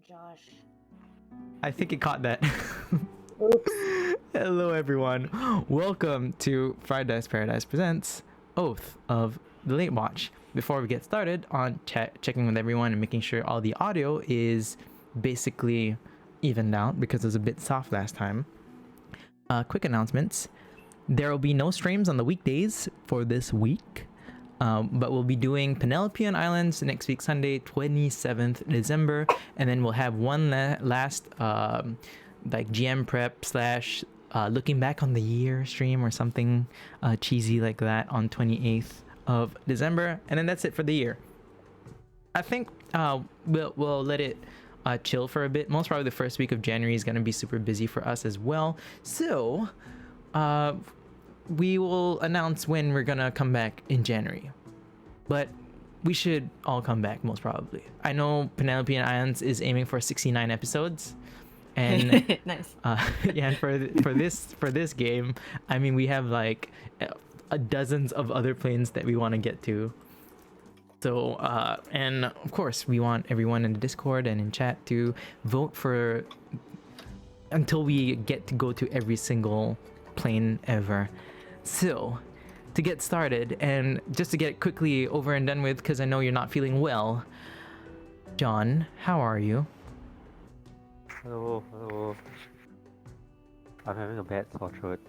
Josh. I think it caught that. Oops. Hello, everyone. Welcome to Fried Dice Paradise presents Oath of the Latewatch. Before we get started on checking with everyone and making sure all the audio is basically evened out because it was a bit soft last time. Quick announcements. There will be no streams on the weekdays for this week. But we'll be doing Penelopean Islands next week, Sunday, 27th December. And then we'll have one last like GM prep slash looking back on the year stream or something cheesy like that on 28th of December. And then that's it for the year. I think we'll let it chill for a bit. Most probably the first week of January is going to be super busy for us as well. So we will announce when we're gonna come back in January, but we should all come back most probably. I know Penelopean Islands is aiming for 69 episodes, and Nice. yeah, and for this game, I mean we have like dozens of other planes that we want to get to. So and of course we want everyone in the Discord and in chat to vote for until we get to go to every single plane ever. So, to get started, and just to get quickly over and done with, because I know you're not feeling well, John, how are you? Hello. I'm having a bad sore throat.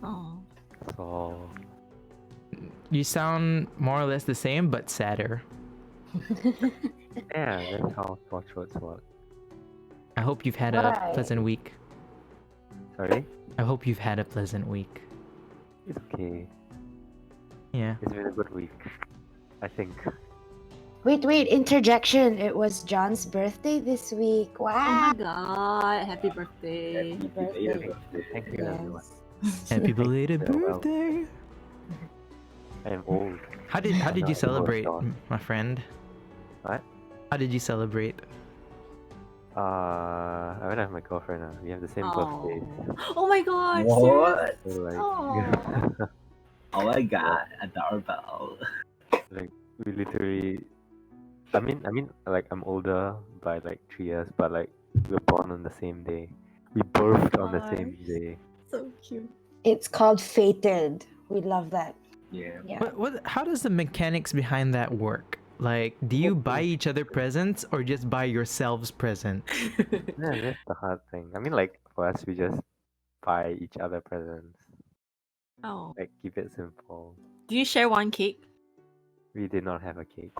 Oh. So, You sound more or less the same, but sadder. yeah, that's how sore throats work. I hope you've had a Why? pleasant week. Sorry? I hope you've had a pleasant week. It's okay. Yeah. It's been a good week. I think. Wait, interjection. It was John's birthday this week. Oh Wow. my god, happy birthday. Happy birthday. Thank you, everyone. Yes. Happy belated Farewell. birthday. I am old. How did No, you it was celebrate, John. my friend? What? How did you celebrate? I went out with my girlfriend. We have the same birthday. Oh my god, What? So, like, Aw. Oh my god, adorable. like, we literally. I mean, like, I'm older by like 3 years, but like, we were born on the same day. We birthed on the same Gosh. day. So cute. It's called fated. We love that. Yeah. Yeah. How does the mechanics behind that work? Like, do you buy each other presents or just buy yourselves presents? Yeah, that's the hard thing. I mean, like, for us, we just buy each other presents. Oh. Like, keep it simple. Do you share one cake? We did not have a cake.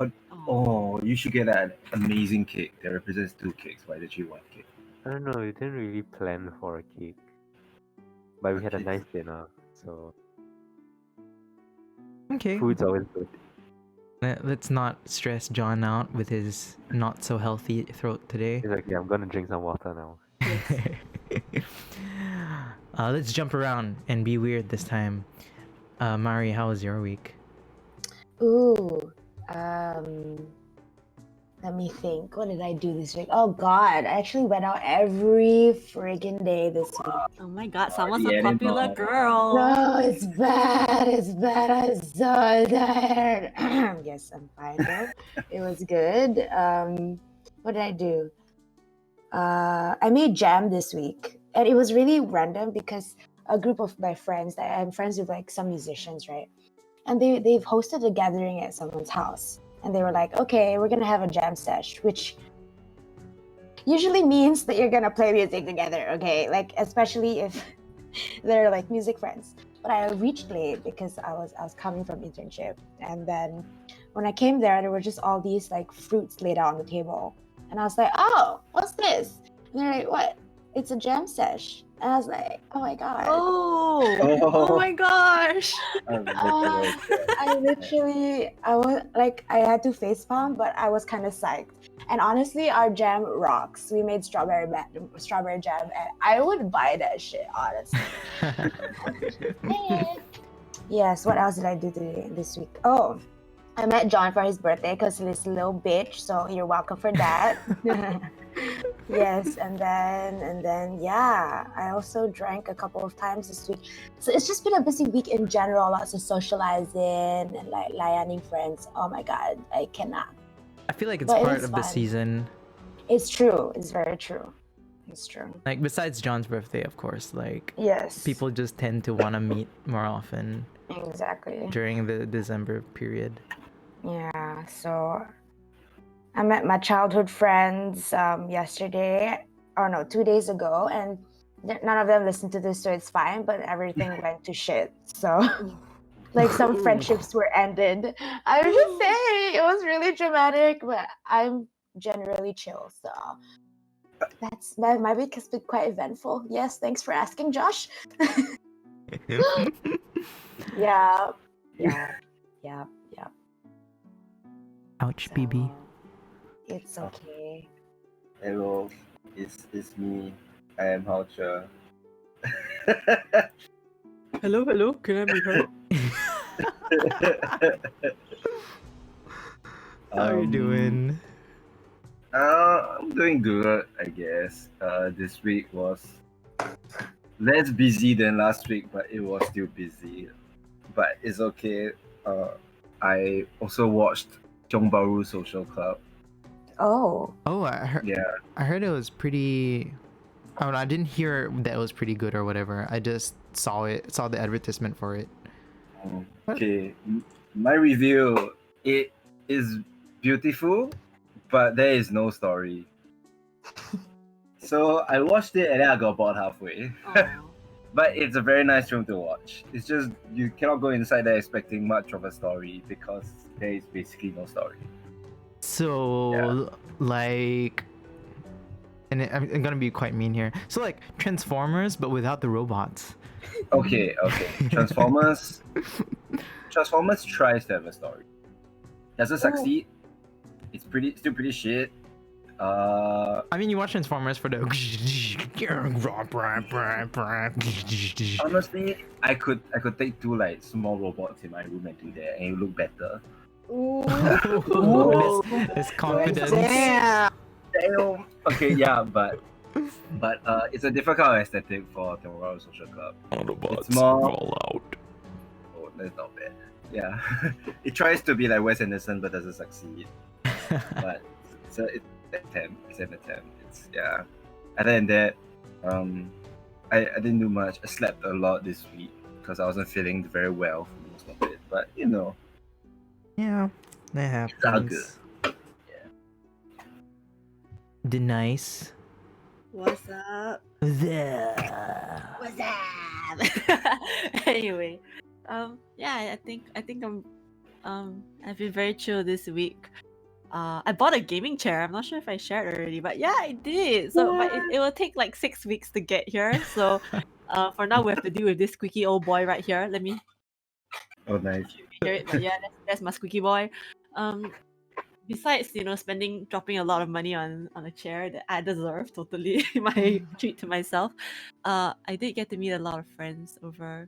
Oh, you should get an amazing cake that represents 2 cakes. Why did you want cake? I don't know, we didn't really plan for a cake. But we had a Okay. nice dinner, so Okay. food's always good. Let's not stress John out with his not so healthy throat today. It's like, yeah, I'm gonna drink some water now. Let's jump around and be weird this time. Mari, how was your week? Ooh. Let me think. What did I do this week? Oh God, I actually went out every friggin' day this week. Oh my god, someone's the a popular animal. girl. No, it's bad. I'm so tired. Yes, I'm fine though. It was good. What did I do? I made jam this week, and it was really random because a group of my friends, I'm friends with like some musicians, right? And they've hosted a gathering at someone's house, and they were like, "Okay, we're gonna have a jam sesh," which usually means that you're gonna play music together, okay? Like especially if they're like music friends. But I reached late because I was coming from internship, and then when I came there were just all these like fruits laid out on the table, and I was like, "Oh, what's this?" And they're like, "What? It's a jam sesh." And I was like, "Oh my god!" Oh my gosh. I had to facepalm, but I was kind of psyched. And honestly, our jam rocks. We made strawberry jam, and I would buy that shit, honestly. Yes, what else did I do this week? Oh, I met John for his birthday because he's a little bitch, so you're welcome for that. Yes, and then yeah, I also drank a couple of times this week. So it's just been a busy week in general, lots of socializing and like layaning friends. Oh my god, I cannot. I feel like it's But it part is of the fun. season. It's true. It's very true. It's true. Like besides John's birthday, of course, like Yes. people just tend to want to meet more often Exactly. during the December period. Yeah. So I met my childhood friends yesterday, or no, 2 days ago, and none of them listened to this, so it's fine. But everything went to shit. So, like, some friendships were ended. I was just saying, it was really dramatic, but I'm generally chill. So that's my week has been quite eventful. Yes, thanks for asking, Josh. Yeah. Yeah. Ouch, So, BB. it's okay. Hello, it's me. I am Haoch. Hello, can I be heard? How are you doing? I'm doing good, I guess. This week was less busy than last week, but it was still busy. But it's okay. I also watched Tiong Bahru Social Club. Oh. Oh, I heard it was pretty. Oh, no, I didn't hear that it was pretty good or whatever. I just saw the advertisement for it. Okay, my review. It is beautiful, but there is no story. So I watched it and then I got bored halfway. Aw. But it's a very nice film to watch. It's just you cannot go inside there expecting much of a story because there is basically no story. So, like, and I'm gonna be quite mean here. So, like Transformers, but without the robots. Okay. Transformers tries to have a story. Doesn't succeed. It's still pretty shit. I mean, you watch Transformers for the. Honestly, I could take two like small robots in my room and do that, and it would look better. This confidence. Damn. Damn. Okay, yeah, but it's a different kind of aesthetic for Theros Social Club. It's more out. Oh, that's not bad. Yeah, it tries to be like Wes Anderson, but doesn't succeed. But it's an attempt. It's an attempt. It's yeah. Other than that, I didn't do much. I slept a lot this week because I wasn't feeling very well for most of it. But you know, Yeah, that happens. it's all good. Denise. What's up? Yeah. What's up? Anyway, yeah, I think I've been very chill this week. I bought a gaming chair. I'm not sure if I shared already, but yeah, I did. So, but it will take like 6 weeks to get here. So, for now, we have to deal with this squeaky old boy right here. Let me Oh, nice. hear it. But yeah, that's my squeaky boy. Besides, dropping a lot of money on a chair that I deserve, totally my treat to myself. I did get to meet a lot of friends over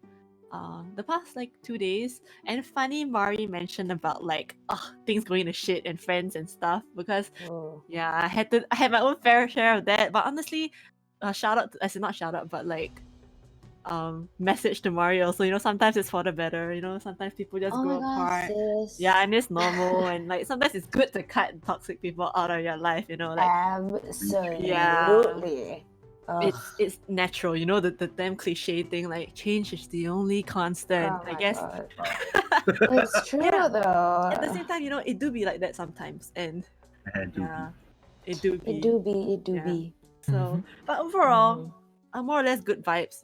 the past like 2 days. And funny, Mari mentioned about like things going to shit and friends and stuff because yeah, I had my own fair share of that. But honestly, shout out, not shout out, but like message to Mario. So sometimes it's for the better. Sometimes people just grow apart. Sis. Yeah, and it's normal. And like sometimes it's good to cut toxic people out of your life. Like absolutely. it's natural. The damn cliche thing like change is the only constant. Oh I my guess. God. It's true Yeah. though. At the same time, it do be like that sometimes, and yeah, it do be. It do Yeah. be. So, but overall, more or less good vibes,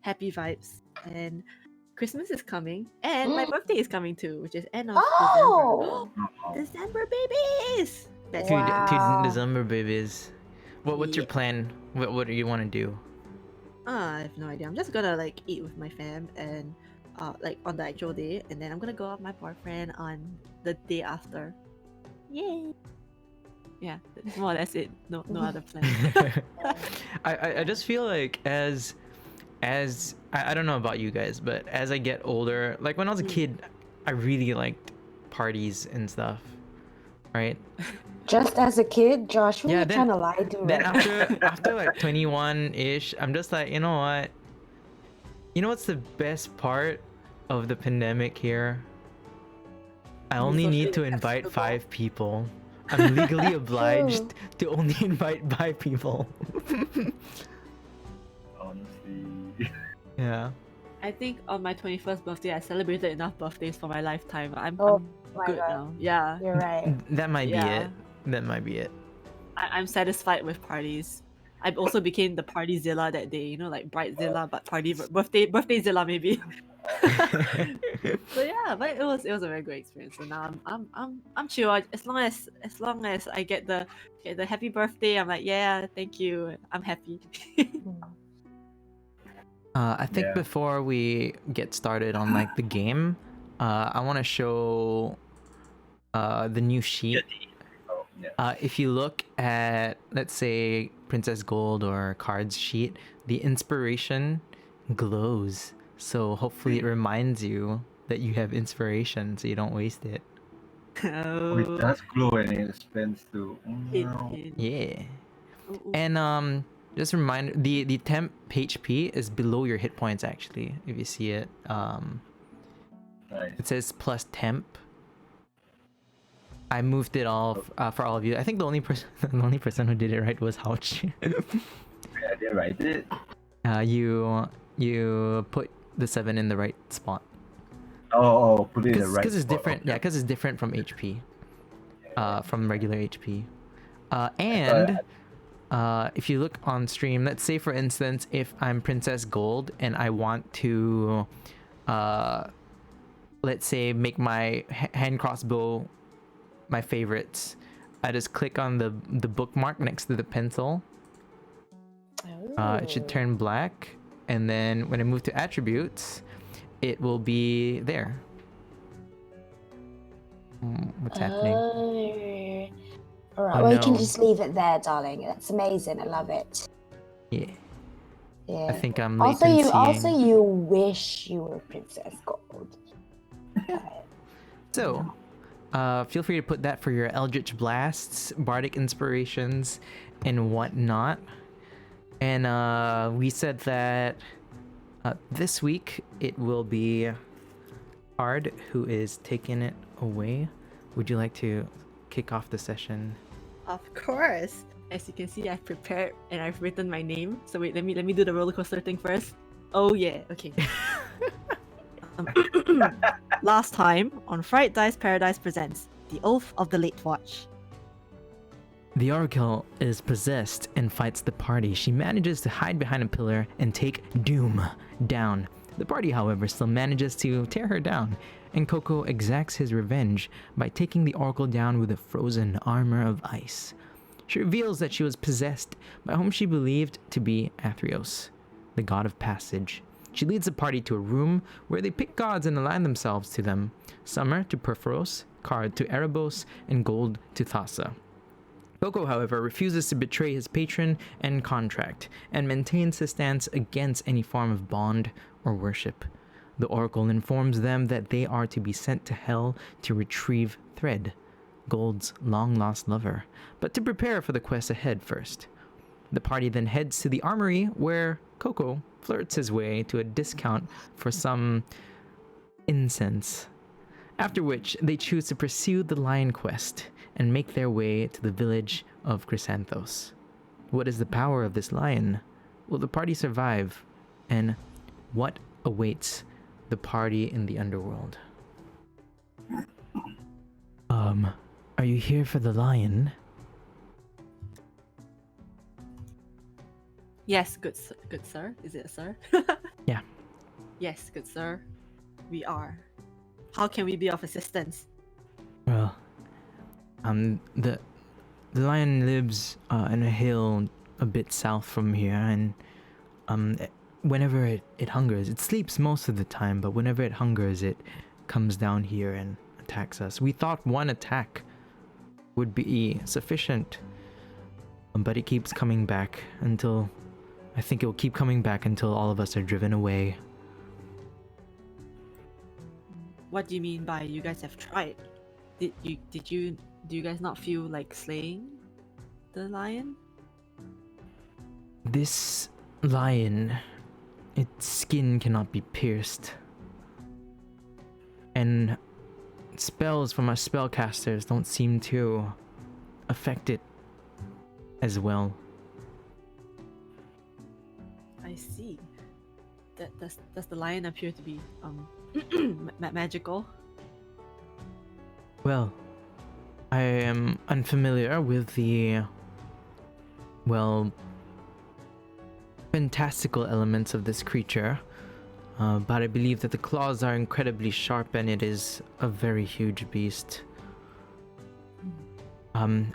happy vibes, and Christmas is coming, and my birthday is coming too, which is end of Oh! December, babies. That's Wow. Two December babies. What's your Yeah. plan? What do you want to do? I have no idea. I'm just gonna like eat with my fam and like on the actual day, and then I'm gonna go out with my boyfriend on the day after. Yay! Yeah, that's more or less it. No other plan. I just feel like as I don't know about you guys, but as I get older, like when I was a kid, I really liked parties and stuff, right? Just as a kid, Josh, who are Yeah, you then- trying to lie to? Then right? after like 21-ish, I'm just like, you know what? You know what's the best part of the pandemic here? I only need to socially invite acceptable. 5 people. I'm legally obliged to only invite bi people. Honestly. Yeah. I think on my 21st birthday, I celebrated enough birthdays for my lifetime. I'm Oh my good God. now. Yeah. You're right. That might be Yeah. it. That might be it. I'm satisfied with parties. I also became the party Zilla that day, you know, like Bridezilla, but birthday Zilla maybe. So yeah, but it was a very great experience. So now I'm chill. As long as I get the happy birthday, I'm like, yeah, thank you. I'm happy. I think Yeah. before we get started on like the game, I want to show the new sheet. Oh, yeah. If you look at, let's say, Princess Gold or Cards sheet, the inspiration glows. So hopefully it reminds you that you have inspiration, so you don't waste it. Oh, it does glow and it expands too. Wow. Yeah. Ooh. And just a reminder, the temp HP is below your hit points actually. If you see it, Nice. it says plus temp. I moved it all for all of you. I think the only person who did it right was Haoch. I did write it. You put the 7 in the right spot. Oh, put it in the right Because it's spot. different. Okay. Yeah, because it's different from HP. From regular HP. If you look on stream, let's say for instance, if I'm Princess Gold and I want to, let's say make my hand crossbow my favorites, I just click on the bookmark next to the pencil. It should turn black, and then when I move to attributes, it will be there. What's happening? All right. Oh, Well, you can no. just leave it there, darling. That's amazing. I love it. Yeah, Yeah. I think I'm latencying. Also, you wish you were Princess Gold. So, feel free to put that for your Eldritch Blasts, Bardic Inspirations, and whatnot. And we said that this week it will be Hard who is taking it away. Would you like to kick off the session? Of course. As you can see, I've prepared and I've written my name. So wait, let me do the roller coaster thing first. Oh yeah, okay. Last time on Fried Dice Paradise presents The Oath of the Latewatch. The Oracle is possessed and fights the party. She manages to hide behind a pillar and take Doom down. The party, however, still manages to tear her down, and Coco exacts his revenge by taking the Oracle down with a frozen armor of ice. She reveals that she was possessed by whom she believed to be Theros, the god of passage. She leads the party to a room where they pick gods and align themselves to them. Summer to Perforos, Card to Erebos, and Gold to Thassa. Coco, however, refuses to betray his patron and contract, and maintains his stance against any form of bond or worship. The Oracle informs them that they are to be sent to Hell to retrieve Thread, Gold's long-lost lover, but to prepare for the quest ahead first. The party then heads to the armory, where Coco flirts his way to a discount for some incense. After which, they choose to pursue the lion quest and make their way to the village of Chrysanthos. What is the power of this lion? Will the party survive? And what awaits the party in the underworld? Are you here for the lion? Yes, good sir. Is it a sir? Yeah. Yes, good sir. We are. How can we be of assistance? Well, the lion lives in a hill a bit south from here, and whenever it hungers, it sleeps most of the time, but whenever it hungers, it comes down here and attacks us. We thought one attack would be sufficient, but it keeps coming back until... I think it will keep coming back until all of us are driven away. What do you mean by you guys have tried? Do you guys not feel like slaying the lion? This lion, its skin cannot be pierced. And spells from our spellcasters don't seem to affected as well. I see. Does the lion appear to be magical? Well, I am unfamiliar with the, well, fantastical elements of this creature, but I believe that the claws are incredibly sharp and it is a very huge beast. I'm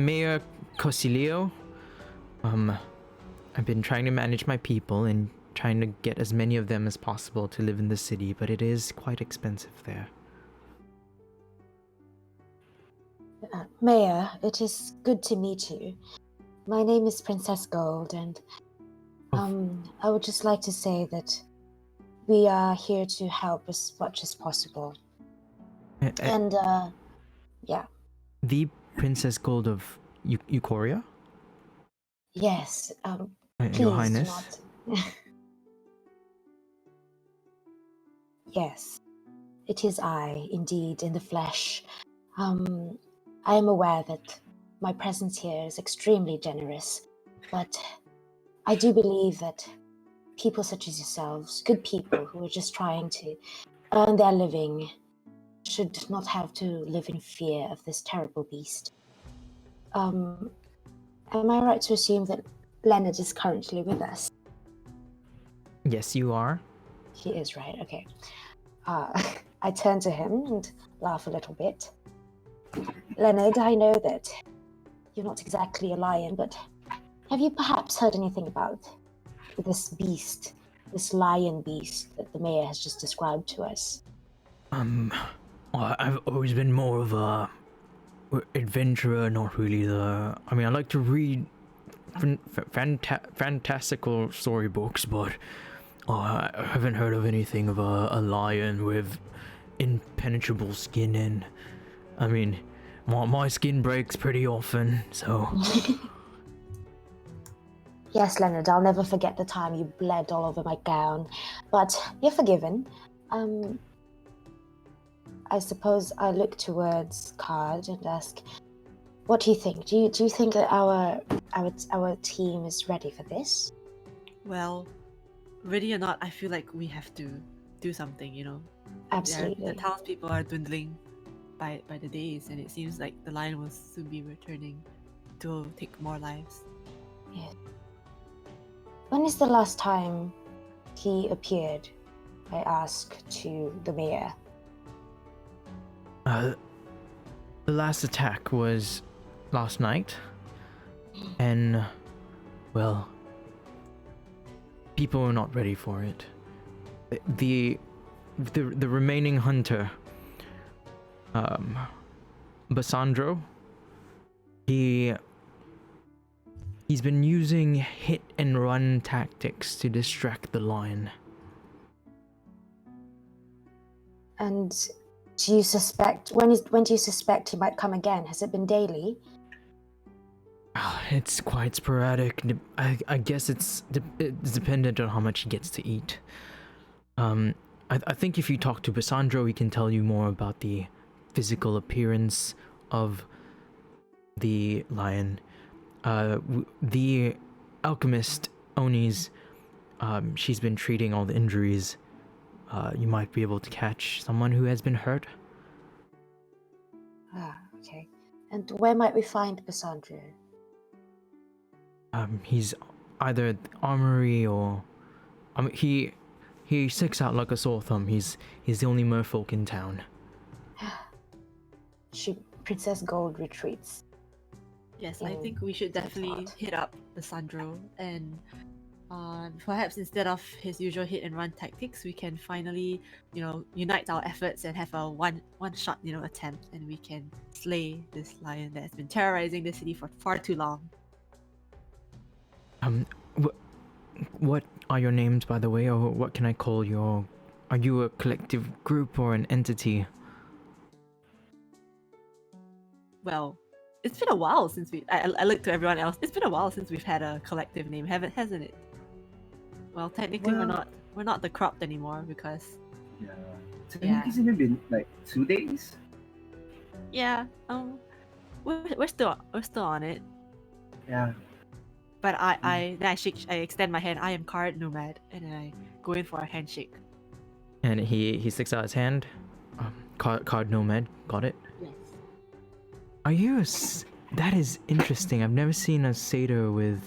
Mayor Cosilio. I've been trying to manage my people and trying to get as many of them as possible to live in the city, but it is quite expensive there. Mayor, it is good to meet you. My name is Princess Gold, and I would just like to say that we are here to help as much as possible. And yeah. The Princess Gold of Eucoria? Yes. Please Your do Highness? not. Yes, it is I, indeed, in the flesh. I am aware that my presence here is extremely generous, but I do believe that people such as yourselves, good people who are just trying to earn their living, should not have to live in fear of this terrible beast. Am I right to assume that Leonard is currently with us? Yes, you are. He is, right? Okay. I turn to him and laugh a little bit. Leonard, I know that you're not exactly a lion, but have you perhaps heard anything about this beast, this lion beast that the mayor has just described to us? Well, I've always been more of a adventurer, not really the... I mean, I like to read fantastical storybooks, but I haven't heard of anything of a lion with impenetrable skin in. I mean, my skin breaks pretty often, so... Yes, Leonard, I'll never forget the time you bled all over my gown, but you're forgiven. I suppose I look towards Card and ask, what do you think? Do you think that our team is ready for this? Well, ready or not, I feel like we have to do something, you know. Absolutely. The townspeople are dwindling by the days, and it seems like the lion will soon be returning to take more lives. Yes. When is the last time he appeared? I ask to the mayor. The last attack was last night, and, well, people were not ready for it. The remaining hunter, Basandro, he's been using hit and run tactics to distract the lion. And do you suspect when do you suspect he might come again? Has it been daily? It's quite sporadic. I guess it's dependent on how much he gets to eat. I think if you talk to Basandro, he can tell you more about the physical appearance of the lion. The alchemist Oni's, she's been treating all the injuries. You might be able to catch someone who has been hurt. Okay. And where might we find Basandro? He's either at the armory or... I mean, he sticks out like a sore thumb. He's the only merfolk in town. Princess Gold retreats. Yes, I think we should definitely hit up Basandro, and perhaps instead of his usual hit and run tactics, we can finally, unite our efforts and have a one shot, attempt, and we can slay this lion that has been terrorizing the city for far too long. What are your names, by the way, or what can I call your... Are you a collective group or an entity? Well, it's been a while since I look to everyone else. It's been a while since we've had a collective name, hasn't it? Well, technically we're not the Cropped anymore because... Yeah. It's only been like 2 days? Yeah. we're still on it. Yeah. But I extend my hand. I am card nomad, and then I go in for a handshake. And he sticks out his hand. Card nomad, got it. Yes. Are you that is interesting. I've never seen a satyr with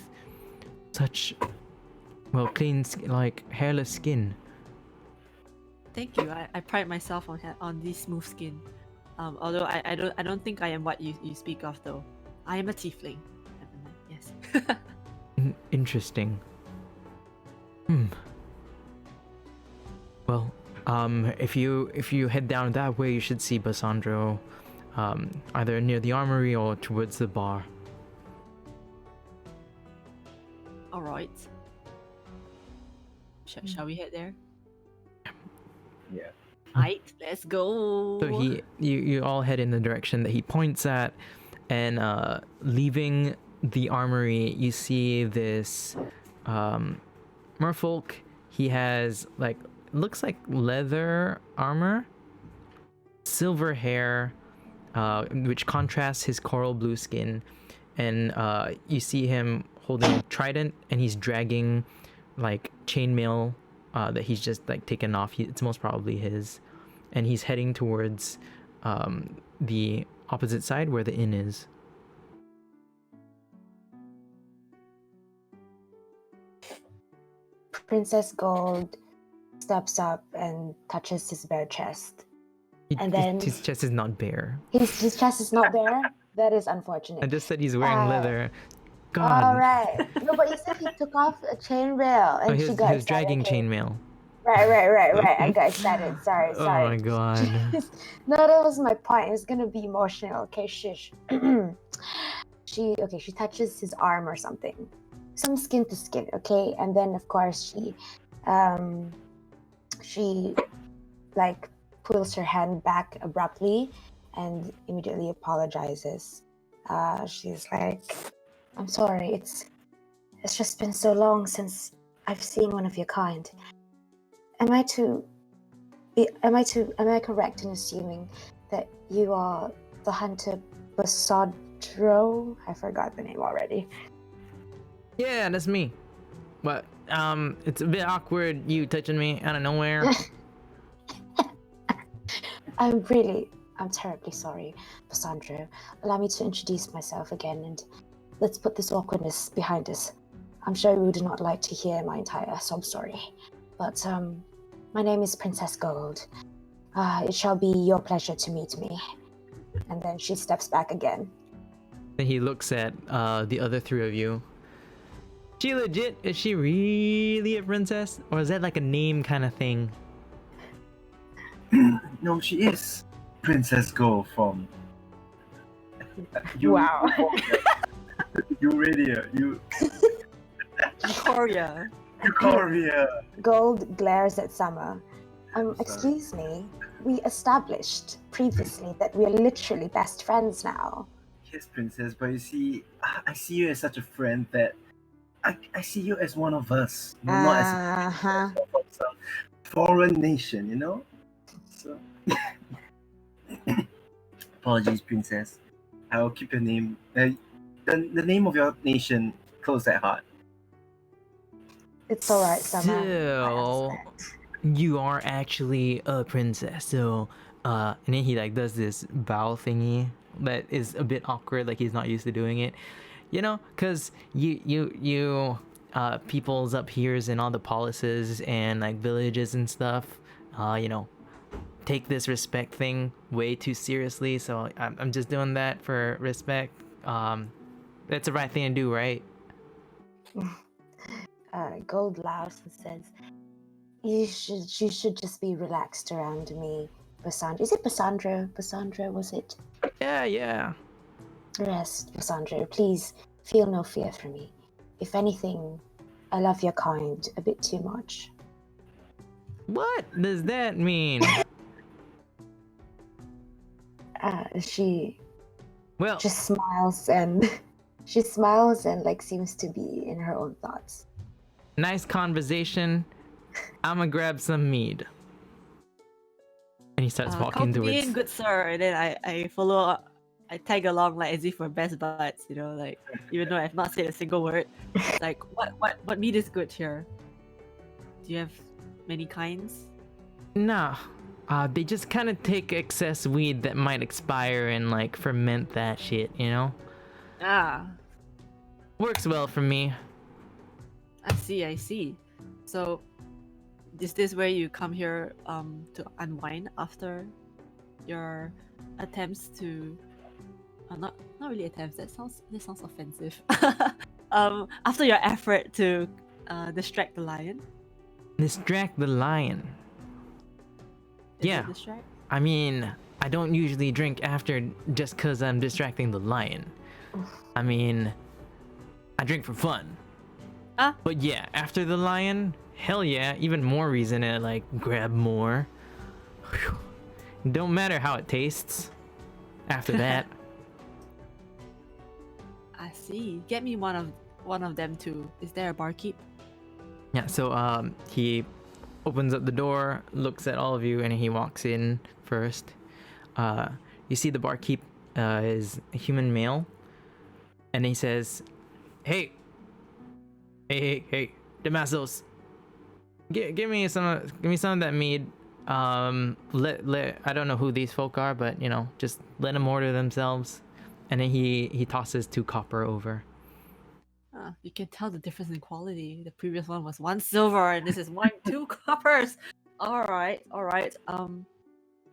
such clean like hairless skin. Thank you. I pride myself on this smooth skin. Although I don't think I am what you speak of though. I am a tiefling. Yes. Interesting. Well, if you head down that way, you should see Basandro, either near the armory or towards the bar. All right. Shall we head there? Yeah. Right, let's go. So you all head in the direction that he points at, and leaving the armory, you see this merfolk. He has looks like leather armor, silver hair, which contrasts his coral blue skin, and you see him holding a trident, and he's dragging chainmail that he's just taken off. It's most probably his, and he's heading towards the opposite side where the inn is. Princess Gold steps up and touches his bare chest. And then his chest is not bare. His chest is not bare? That is unfortunate. I just said he's wearing leather. God. All right. No, but you said he took off a chainmail and she got he was dragging chainmail. Right. I got excited. Sorry. Oh my god. No, that was my point. It was gonna be emotional. Okay, shush. She touches his arm or something. Some skin to skin, okay? And then of course she pulls her hand back abruptly and immediately apologizes. She's like, I'm sorry, it's just been so long since I've seen one of your kind. Am I correct in assuming that you are the hunter Basandro? I forgot the name already. Yeah, that's me. But it's a bit awkward you touching me out of nowhere. I'm terribly sorry, Basandro. Allow me to introduce myself again, and let's put this awkwardness behind us. I'm sure you would not like to hear my entire sob story, but my name is Princess Gold. It shall be your pleasure to meet me. And then she steps back again. Then he looks at the other three of you. She legit? Is she really a princess? Or is that a name kind of thing? No, she is Princess Gold from. Wow. Korea. Gold glares at Summer. Excuse me. We established previously that we are literally best friends now. Yes, Princess, but you see, I see you as such a friend that I see you as one of us, not as from some foreign nation, you know? So, apologies, Princess. I will keep your name, the name of your nation close at heart. It's alright, Summer. So, you are actually a princess. So, and then he does this bow thingy that is a bit awkward, he's not used to doing it. You know, cause you peoples up here's and all the policies and villages and stuff, take this respect thing way too seriously. So I'm just doing that for respect. That's the right thing to do, right? Gold laughs and says, You should just be relaxed around me, Basandro. Is it Basandro? Basandro, was it? Yeah. Yes, Basandro, please feel no fear for me. If anything, I love your kind a bit too much. What does that mean? She Well, just smiles and seems to be in her own thoughts. nice conversation. I'ma grab some mead. And he starts walking Come to me towards. in, good sir. And then I follow I tag along like as if we're best buds, you know, like even though I've not said a single word. Like what meat is good here? Do you have many kinds? Nah. They just kind of take excess weed that might expire and like ferment that shit, you know? Ah, Works well for me. I see. So is this where you come here to unwind after your attempts to not really attempts, that sounds offensive. After your effort to distract the lion? Distract the lion. Is Yeah. it distract? I mean, I don't usually drink after just because I'm distracting the lion. I mean, I drink for fun. Ah. But yeah, after the lion, hell yeah, even more reason to like grab more. Whew. Don't matter how it tastes after that. I see. Get me one of them too. Is there a barkeep? Yeah, so he opens up the door, looks at all of you, and he walks in first. You see the barkeep is a human male, and he says, hey, Damasos, give me some of that mead. I don't know who these folk are, but you know, just let them order themselves. And then he tosses 2 copper over. You can tell the difference in quality. The previous one was 1 silver, and this is 2 coppers. All right.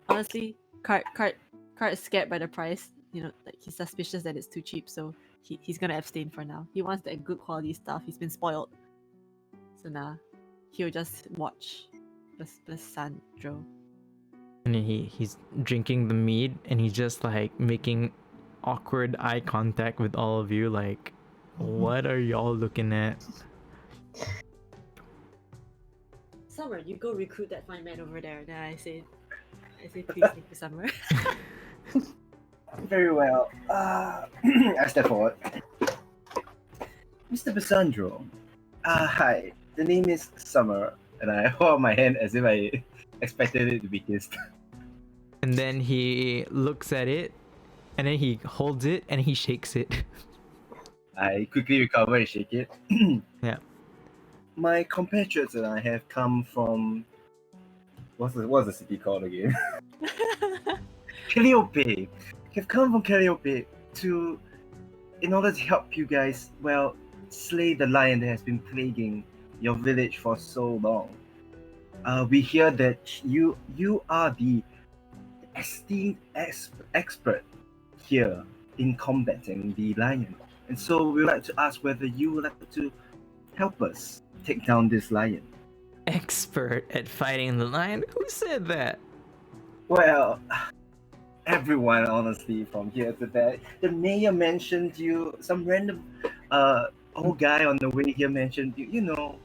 Honestly, Cart is scared by the price. You know, like he's suspicious that it's too cheap, so he's gonna abstain for now. He wants that good quality stuff. He's been spoiled, so now he'll just watch the Sandro. And then he's drinking the mead, and he's just like making awkward eye contact with all of you, like, what are y'all looking at? Summer, you go recruit that fine man over there. Then I say please thank you, Summer. Very well. I step forward. Mr. Basandro. Hi. The name is Summer, and I hold out my hand as if I expected it to be kissed. And then he looks at it, and then he holds it, and he shakes it. I quickly recover and shake it. Yeah. My compatriots and I have come from what's the city called again? Calliope. We've come from Calliope in order to help you guys, well, slay the lion that has been plaguing your village for so long. We hear that you are the esteemed expert here in combating the lion. And so we would like to ask whether you would like to help us take down this lion. Expert at fighting the lion? Who said that? Well, everyone, honestly, from here to there. The mayor mentioned you. Some random old guy on the way here mentioned you. You know.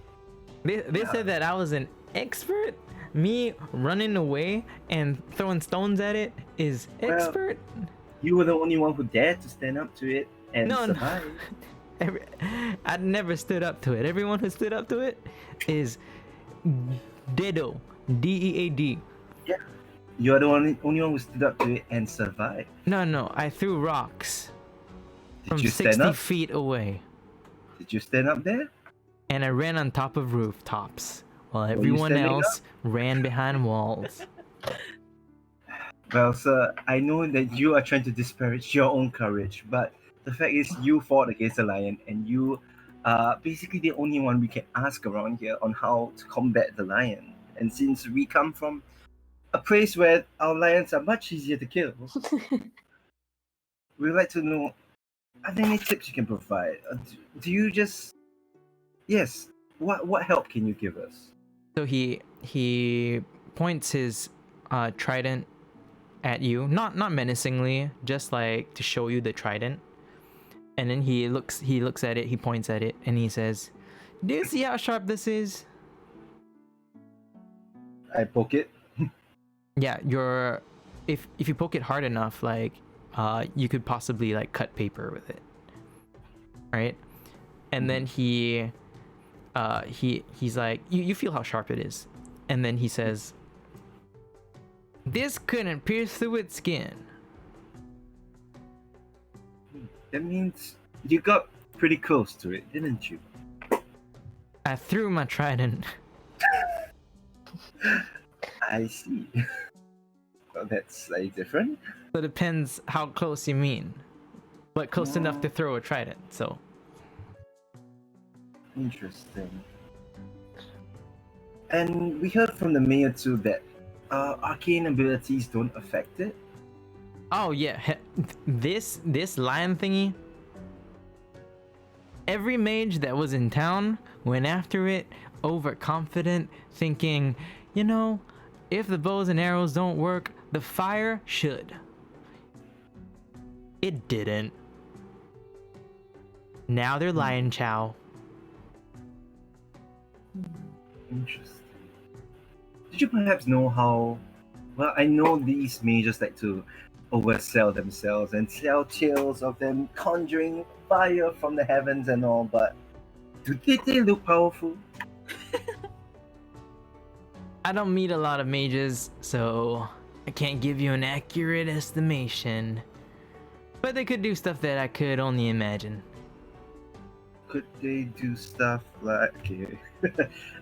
They said that I was an expert? Me running away and throwing stones at it is expert? You were the only one who dared to stand up to it and survive. No. I never stood up to it. Everyone who stood up to it is Dedo. D-E-A-D. Yeah. You're the only one who stood up to it and survived. No. I threw rocks from Did you 60 stand up? feet away. Did you stand up there? And I ran on top of rooftops while you everyone standing else ran behind walls. Well, sir, I know that you are trying to disparage your own courage, but the fact is you fought against a lion, and you are basically the only one we can ask around here on how to combat the lion. And since we come from a place where our lions are much easier to kill, we'd like to know, are there any tips you can provide? Do you just... Yes, what help can you give us? So he points his trident at you, not menacingly, just like to show you the trident. And then he looks at it, he points at it, and he says, "Do you see how sharp this is?" I poke it. Yeah, if you poke it hard enough, like you could possibly like cut paper with it, right? And then he's like, you feel how sharp it is, and then he says, "This couldn't pierce through its skin." That means you got pretty close to it, didn't you? I threw my trident. I see. Well, that's slightly different. So it depends how close you mean. But close enough to Oh. throw a trident, so. Interesting. And we heard from the mayor too that arcane abilities don't affect it. Oh yeah, this lion thingy. Every mage that was in town went after it, overconfident, thinking, you know, if the bows and arrows don't work, the fire should. It didn't. Now they're lion chow. Interesting. Did you perhaps know how? Well, I know these mages like to oversell themselves and tell tales of them conjuring fire from the heavens and all, but do they look powerful? I don't meet a lot of mages, so I can't give you an accurate estimation. But they could do stuff that I could only imagine. Could they do stuff like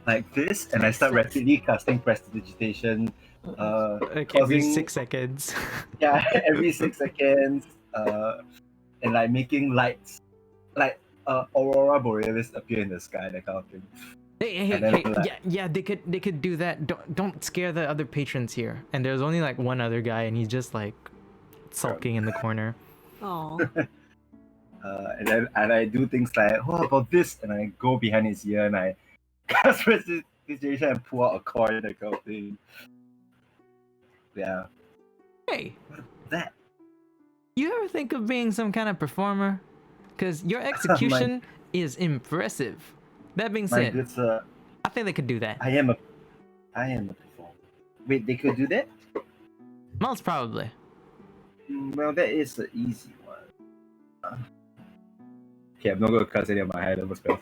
like this? And I start rapidly casting prestidigitation. Like every Causing- 6 seconds. Yeah, every 6 seconds. And like making lights, like aurora borealis appear in the sky, that kind of thing. Hey, And then, like- yeah, they could do that. Don't scare the other patrons here. And there's only like one other guy, and he's just like sulking in the corner. Oh, And then I do things like, what about this? And I go behind his ear and I cast prestidigitation and pull out a coin, that kind of thing. Yeah, Hey, that. you ever think of being some kind of performer? Cause your execution is impressive. That being My said, good sir, I think they could do that. I am a performer. Wait, they could do that? Most probably. Well, that is an easy one. Okay, I'm not going to cast any of my high level spells.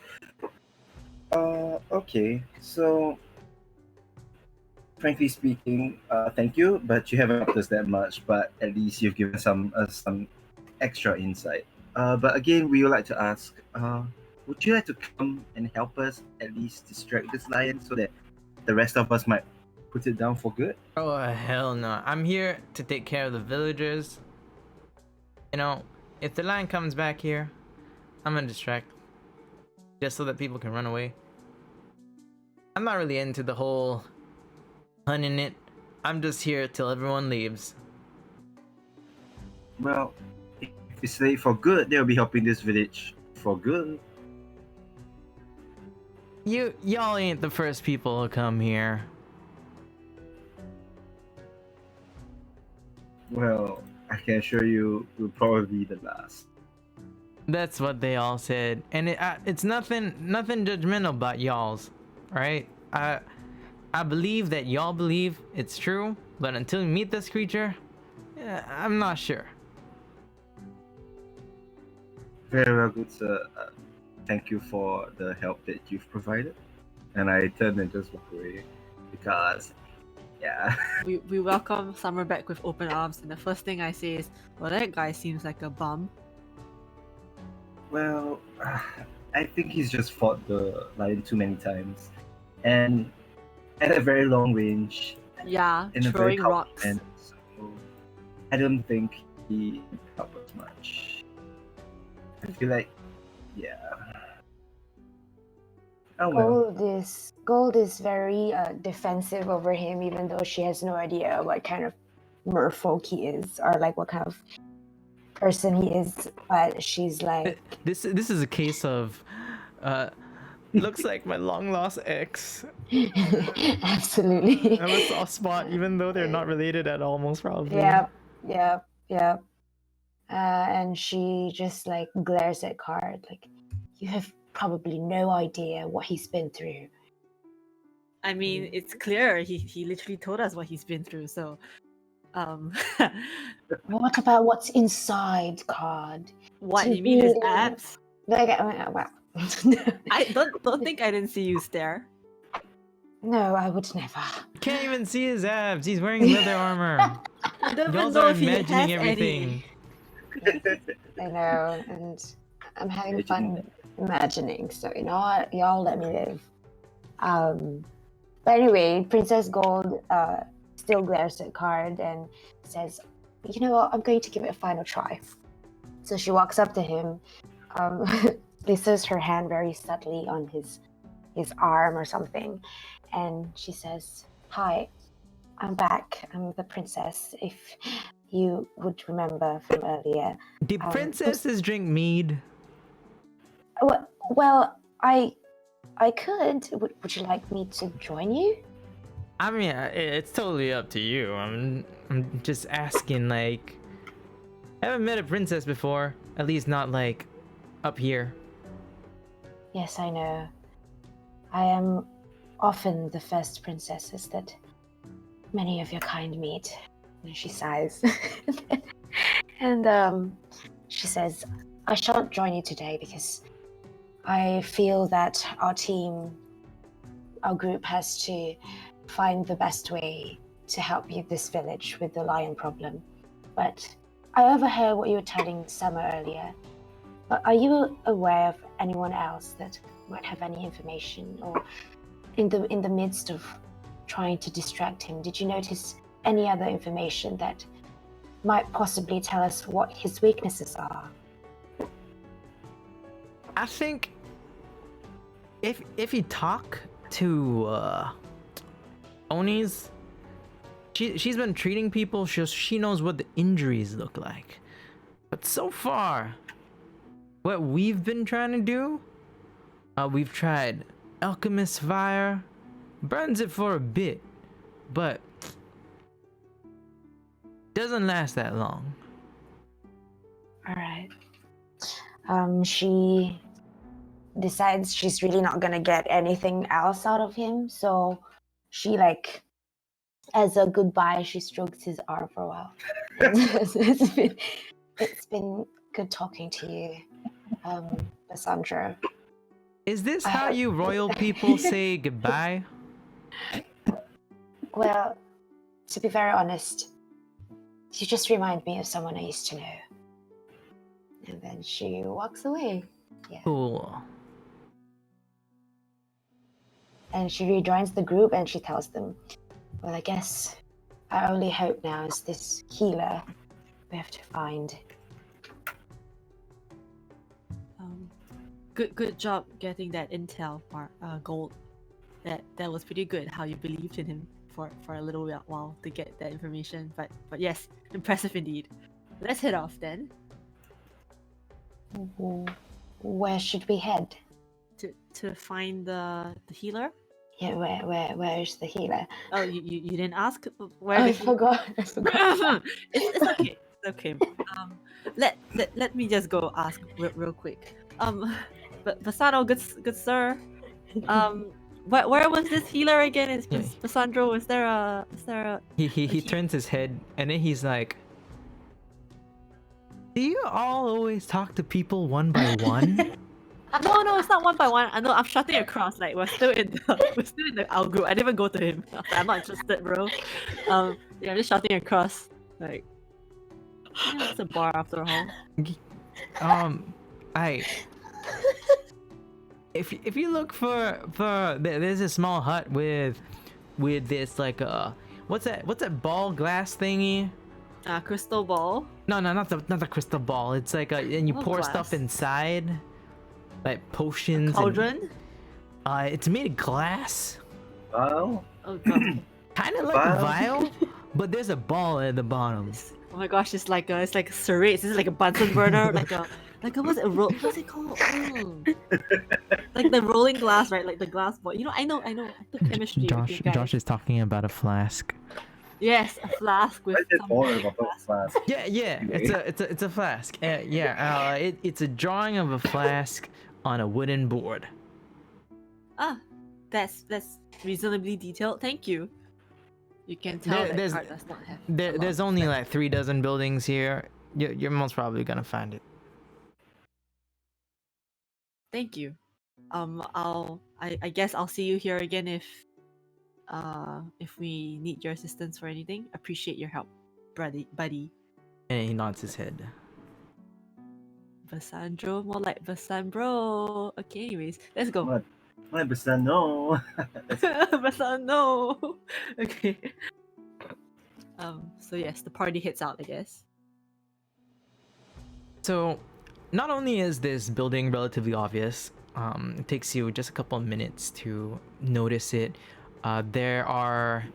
Okay, so frankly speaking, thank you, but you haven't helped us that much. But at least you've given some extra insight. But again, we would like to ask, would you like to come and help us at least distract this lion so that the rest of us might put it down for good? Oh hell no! I'm here to take care of the villagers. You know, if the lion comes back here, I'm gonna distract, just so that people can run away. I'm not really into the whole hunting it. I'm just here till everyone leaves. Well, if it's late for good, they'll be helping this village for good. Y'all ain't the first people to come here. Well, I can assure you, we'll probably be the last. That's what they all said, and it's nothing judgmental about y'all's, right? I believe that y'all believe it's true, but until you meet this creature, I'm not sure. Very well, good sir. Thank you for the help that you've provided. And I turn and just walk away because, yeah. we welcome Summer back with open arms, and the first thing I say is, well, that guy seems like a bum. Well, I think he's just fought the lion too many times, and at a very long range, Yeah, in a very throwing rocks. and so I don't think he helped us much. I feel like, yeah. Oh well. Gold is very defensive over him, even though she has no idea what kind of merfolk he is, or like what kind of person he is. But she's like, This is a case of, looks like my long lost ex. absolutely. I have a soft spot, even though they're not related at all, most probably. Yep. And she just like glares at Card, like, you have probably no idea what he's been through. I mean, it's clear he literally told us what he's been through. So, What about what's inside, Card? what To you mean his be- abs? Like, well, I don't think I didn't see you stare. no, I would never. Can't even see his abs. He's wearing leather armor. I don't Y'all even know are if he has imagining any. everything. I know, and I'm having Imagining fun imagining. So you know what, y'all let me live. But anyway, Princess Gold still glares at Card and says, "You know what? I'm going to give it a final try." So she walks up to him, places her hand very subtly on his arm or something, and she says, "Hi, I'm back. I'm the princess. If you would remember from earlier." Do princesses drink mead? Well, I could. Would you like me to join you? I mean, it's totally up to you. I'm just asking. Like, I haven't met a princess before. At least not like up here. Yes, I know. I am often the first princesses that many of your kind meet. And she sighs. And she says, "I shan't join you today because I feel that our group has to find the best way to help you this village with the lion problem. But I overheard what you were telling Summer earlier. Are you aware of anyone else that might have any information, or in the midst of trying to distract him, did you notice any other information that might possibly tell us what his weaknesses are?" I think if you talk to Oni's, she's been treating people. She knows what the injuries look like. But so far, what we've been trying to do, we've tried alchemist fire, burns it for a bit, but doesn't last that long. All right. She decides she's really not gonna get anything else out of him, so she, like, as a goodbye, she strokes his arm for a while. It's been good talking to you, Cassandra. Is this how you royal people say goodbye? Well, to be very honest, you just remind me of someone I used to know. And then she walks away. Yeah. Cool. And she rejoins the group and she tells them, "Well, I guess our only hope now is this healer we have to find." Good job getting that intel, Gold. That was pretty good. How you believed in him for a little while to get that information. But yes, impressive indeed. Let's head off then. Where should we head? To find the healer. Yeah, where is the healer? Oh, you didn't ask where? I forgot. It's okay. It's okay. Let me just go ask real quick. But Basano, good sir. Where was this healer again? Is Basandro? Is there a? He turns his head and then he's like, "Do you all always talk to people one by one?" No, it's not one by one. I know. I'm shouting across. Like we're still in the our group. I didn't even go to him. I'm not interested, bro. Yeah, I'm just shouting across. Like, it's a bar after all. If you look for there's a small hut with this like what's that ball glass thingy? Crystal ball. No, not the crystal ball. It's like and you pour glass? stuff inside, like potions. Cauldron. It's made of glass. Wow. Oh god. Kind of like a vial, but there's a ball at the bottom. Oh my gosh, it's like a cerate. It's like a Bunsen burner, like a what's it called? Like the rolling glass, right? Like the glass ball. You know, I know. I took chemistry. Josh is talking about a flask. Yes, a flask with. Flask. Yeah. It's a flask. It's a drawing of a flask on a wooden board. Ah, that's reasonably detailed. Thank you. You can tell that art does not have. There's only like 3 buildings here. You're most probably gonna find it. Thank you. I guess I'll see you here again if we need your assistance for anything. Appreciate your help, buddy. And he nods his head. Basandro, more like Basambro. Okay, anyways, let's go. What? My person, no. Basando. Okay. So yes, the party hits out, I guess. So, not only is this building relatively obvious, it takes you just a couple of minutes to notice it. There are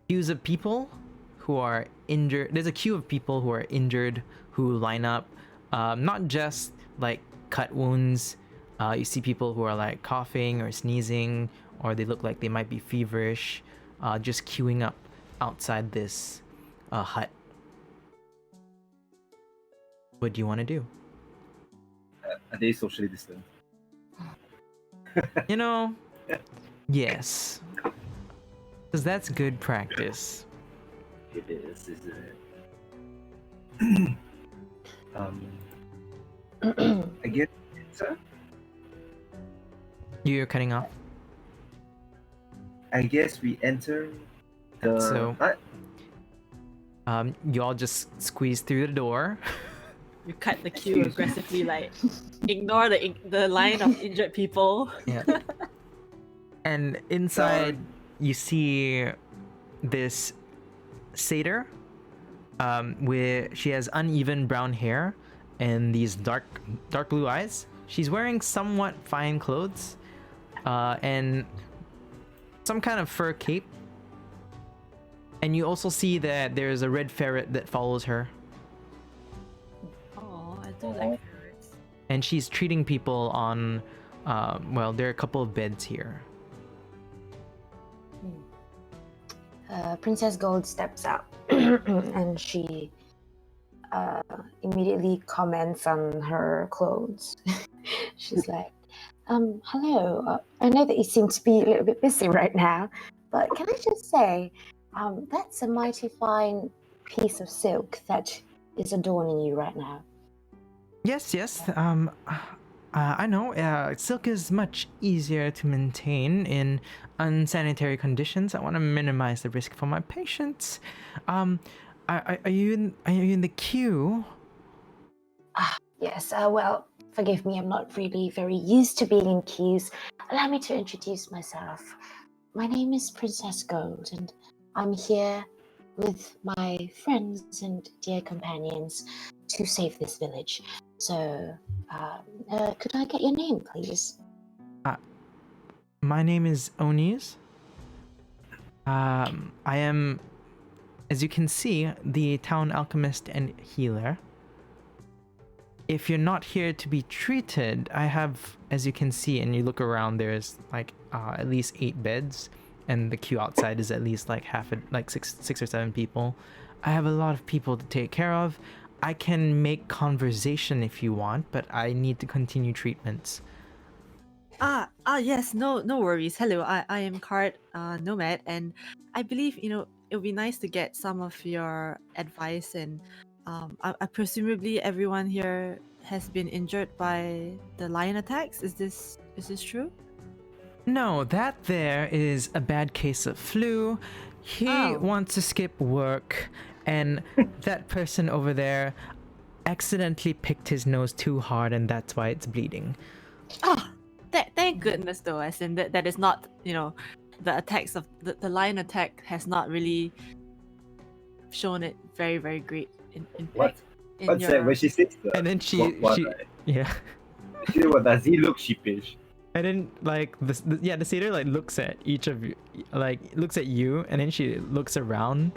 queues of people who are injured. There's a queue of people who are injured who line up, not just like cut wounds. You see people who are like coughing or sneezing, or they look like they might be feverish, just queuing up outside this hut. What do you want to do? Are they socially distant? You know, yes. Because that's good practice. It is, isn't it? I guess, sir? You're cutting off. I guess we enter the So- hut. You all just squeeze through the door. You cut the queue aggressively, like ignore the line of injured people. Yeah. And inside, you see this satyr. Where she has uneven brown hair and these dark blue eyes. She's wearing somewhat fine clothes, and some kind of fur cape. And you also see that there's a red ferret that follows her. Oh, I do like ferrets. And she's treating people on, well, there are a couple of beds here. Princess Gold steps out and she immediately comments on her clothes. She's like, hello, I know that you seem to be a little bit busy right now, but can I just say, that's a mighty fine piece of silk that is adorning you right now. Yes. I know. Silk is much easier to maintain in unsanitary conditions. I want to minimize the risk for my patients. Are you in the queue? Yes, well, forgive me, I'm not really very used to being in queues. Allow me to introduce myself. My name is Princess Gold, and I'm here with my friends and dear companions to save this village. So, could I get your name, please? My name is Onis. I am, as you can see, the town alchemist and healer. If you're not here to be treated, I have, as you can see, and you look around, there's like at least 8 beds, and the queue outside is at least like six or seven people. I have a lot of people to take care of. I can make conversation if you want, but I need to continue treatments. Yes, no worries. Hello, I am Card Nomad, and I believe it would be nice to get some of your advice. And I presumably everyone here has been injured by the lion attacks. Is this true? No, that there is a bad case of flu. He Oh. wants to skip work, and that person over there accidentally picked his nose too hard, and that's why it's bleeding. Oh, thank goodness though, as in that is not the attacks of the lion attack has not really shown it very, very great in What? in What's your... that? When she says the And then she what, right? yeah. What does he look sheepish? And then like the satyr like looks at each of you, like looks at you, and then she looks around,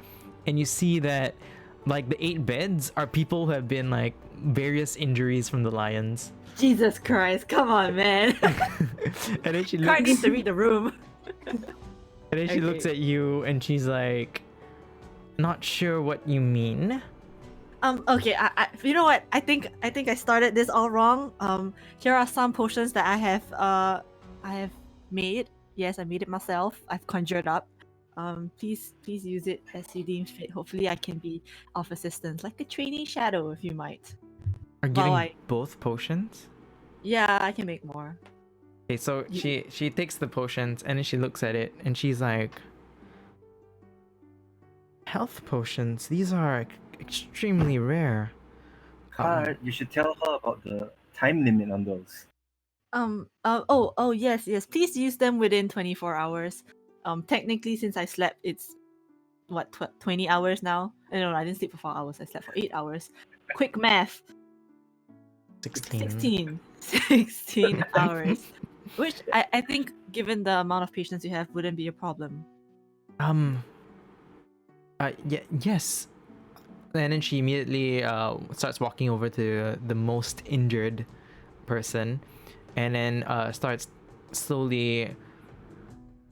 and you see that like the 8 beds are people who have been like various injuries from the lions. Jesus Christ, come on, man. And then she Card looks, needs to read the room. and then she looks Okay. at you, and she's like, not sure what you mean. Okay, I you know what? I think I started this all wrong. Here are some potions that I have made. Yes, I made it myself. I've conjured up. Please use it as you deem fit. Hopefully I can be of assistance, like a trainee shadow, if you might. Are getting I- both potions? Yeah, I can make more. Okay, so she takes the potions, and then she looks at it, and she's like, health potions, these are extremely rare. Card, you should tell her about the time limit on those. Oh yes, yes. Please use them within 24 hours. Technically, since I slept, it's what 20 hours now. No, I didn't sleep for 4 hours. I slept for 8 hours. Quick math. 16. 16 hours. Which I think, given the amount of patients you have, wouldn't be a problem. Yes. And then she immediately starts walking over to the most injured person, and then starts slowly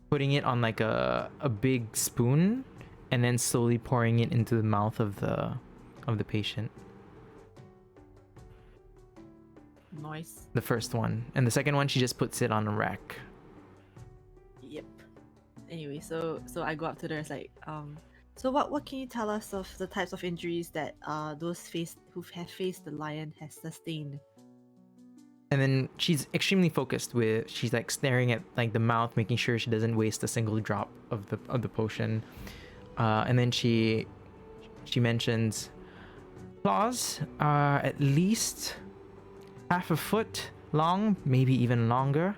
putting it on like a big spoon, and then slowly pouring it into the mouth of the patient. Nice. The first one, and the second one she just puts it on a rack. Yep. Anyway, so I go up to her. It's like, so what can you tell us of the types of injuries that those who have faced the lion has sustained? And then she's extremely focused with, she's like staring at like the mouth, making sure she doesn't waste a single drop of the potion. And then she mentions claws are at least half a foot long, maybe even longer.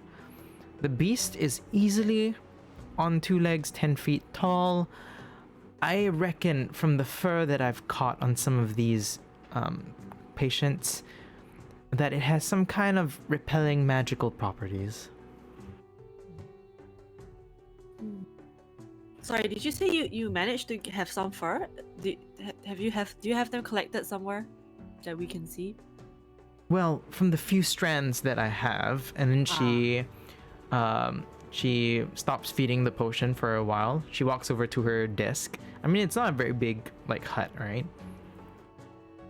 The beast is easily on 2 legs, 10 feet tall. I reckon from the fur that I've caught on some of these patients that it has some kind of repelling magical properties. Sorry, did you say you managed to have some fur? Do you have them collected somewhere that we can see? Well, from the few strands that I have, and then she stops feeding the potion for a while. She walks over to her desk. I mean, it's not a very big like hut, right?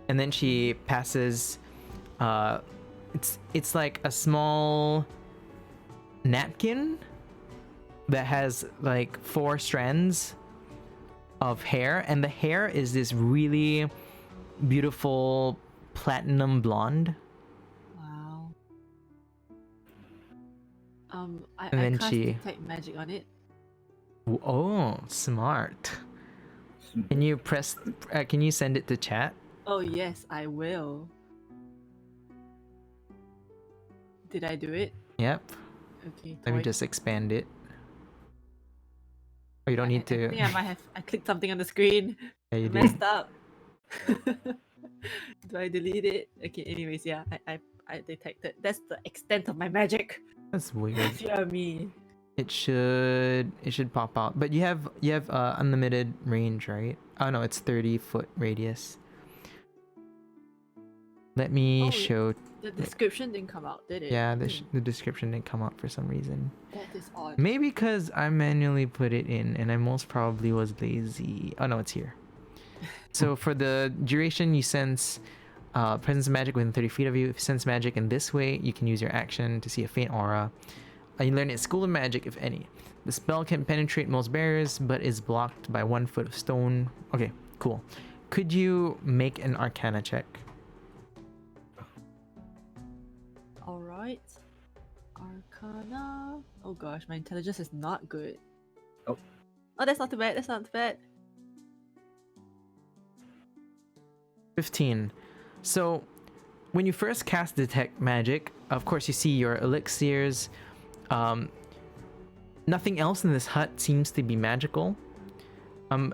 And then she passes it's like a small napkin that has like 4 strands of hair, and the hair is this really beautiful platinum blonde. Wow. I then cast she- detect magic on it. Oh, smart. Can you can you send it to chat? Oh yes, I will. Did I do it? Yep. Okay. Let me toy. just expand it. Oh, you don't need I to. think I might have. I clicked something on the screen. Yeah, you I did. messed up. Do I delete it? Okay. Anyways, yeah, I detected. That's the extent of my magic. That's weird. If you are me. It should pop out. But you have unlimited range, right? Oh no, it's 30-foot radius. Let me Oh, show. The description didn't come out, did it? Yeah, the description didn't come out for some reason. That is odd. Maybe because I manually put it in and I most probably was lazy. Oh no, it's here. So for the duration, you sense presence of magic within 30 feet of you. If you sense magic in this way, you can use your action to see a faint aura. You learn its school of magic, if any. The spell can penetrate most barriers, but is blocked by 1 foot of stone. Okay, cool. Could you make an Arcana check? Alright. Arcana. Oh gosh, my intelligence is not good. Oh. Oh, that's not too bad. That's not too bad. 15. So, when you first cast Detect Magic, of course you see your elixirs. Nothing else in this hut seems to be magical. And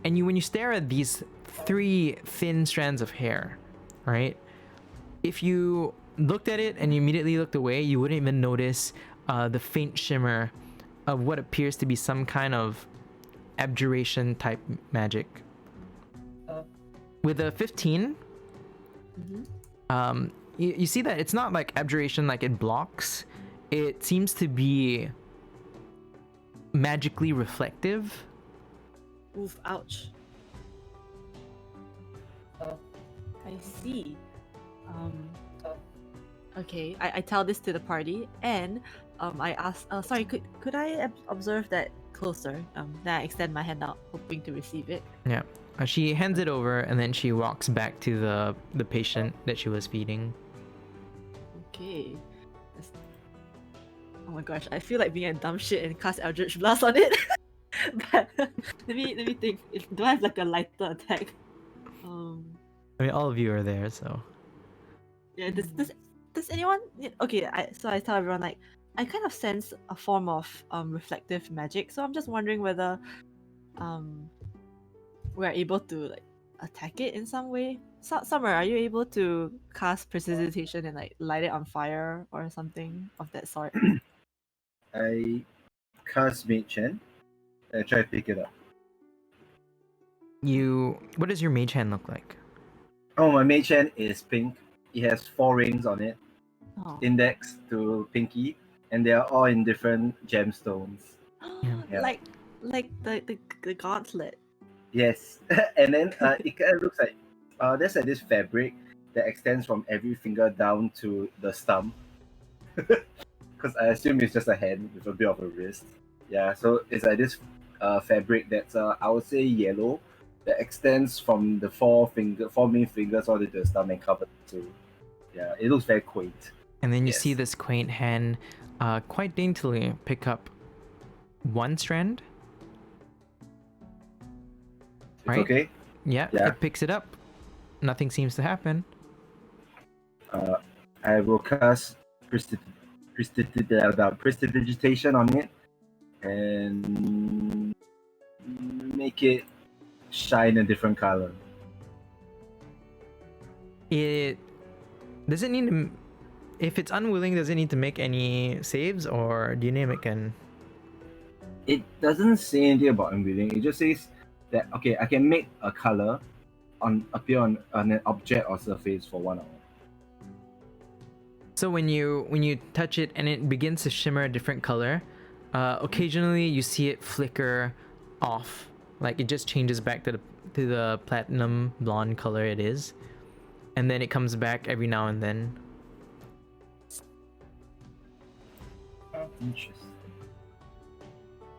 when you stare at these 3 thin strands of hair, right? If you looked at it and you immediately looked away, you wouldn't even notice the faint shimmer of what appears to be some kind of abjuration type magic. With a 15, Mm-hmm. you see that it's not like abjuration, like it blocks. It seems to be magically reflective. Oof, ouch. I see. Okay, I tell this to the party, and I ask, sorry, could I observe that closer? Then I extend my hand out, hoping to receive it. Yeah. She hands it over and then she walks back to the patient that she was feeding. Okay. Oh my gosh, I feel like being a dumb shit and cast Eldritch Blast on it. But let me think. Do I have like a lighter attack? I mean, all of you are there, so. Yeah, does anyone okay, so I tell everyone like I kind of sense a form of reflective magic, so I'm just wondering whether we're able to like attack it in some way. Summer, are you able to cast prestidigitation and like light it on fire or something of that sort? I cast Mage Hand and I try to pick it up. What does your mage hand look like? Oh, my Mage Hand is pink. It has 4 rings on it, Oh. index to pinky, and they are all in different gemstones. Yeah. Like the gauntlet. Yes, and then it kind of looks like there's like this fabric that extends from every finger down to the stump. Because I assume it's just a hand with a bit of a wrist. Yeah, so it's like this fabric that's I would say yellow that extends from the 4 main fingers all the way to the stump and covered too. Yeah, it looks very quaint. And then you Yes. see this quaint hand quite daintily pick up one strand. It's Right. okay. Yeah, Yeah. it picks it up. Nothing seems to happen. I will cast prestidigitation on it and make it shine a different color. It does it need to. If it's unwilling, does it need to make any saves, or do you name it can? It doesn't say anything about unwilling. It just says that okay, I can make a color appear on an object or surface for 1 hour. So when you touch it and it begins to shimmer a different color, occasionally you see it flicker off, like it just changes back to the platinum blonde color it is, and then it comes back every now and then. Interesting.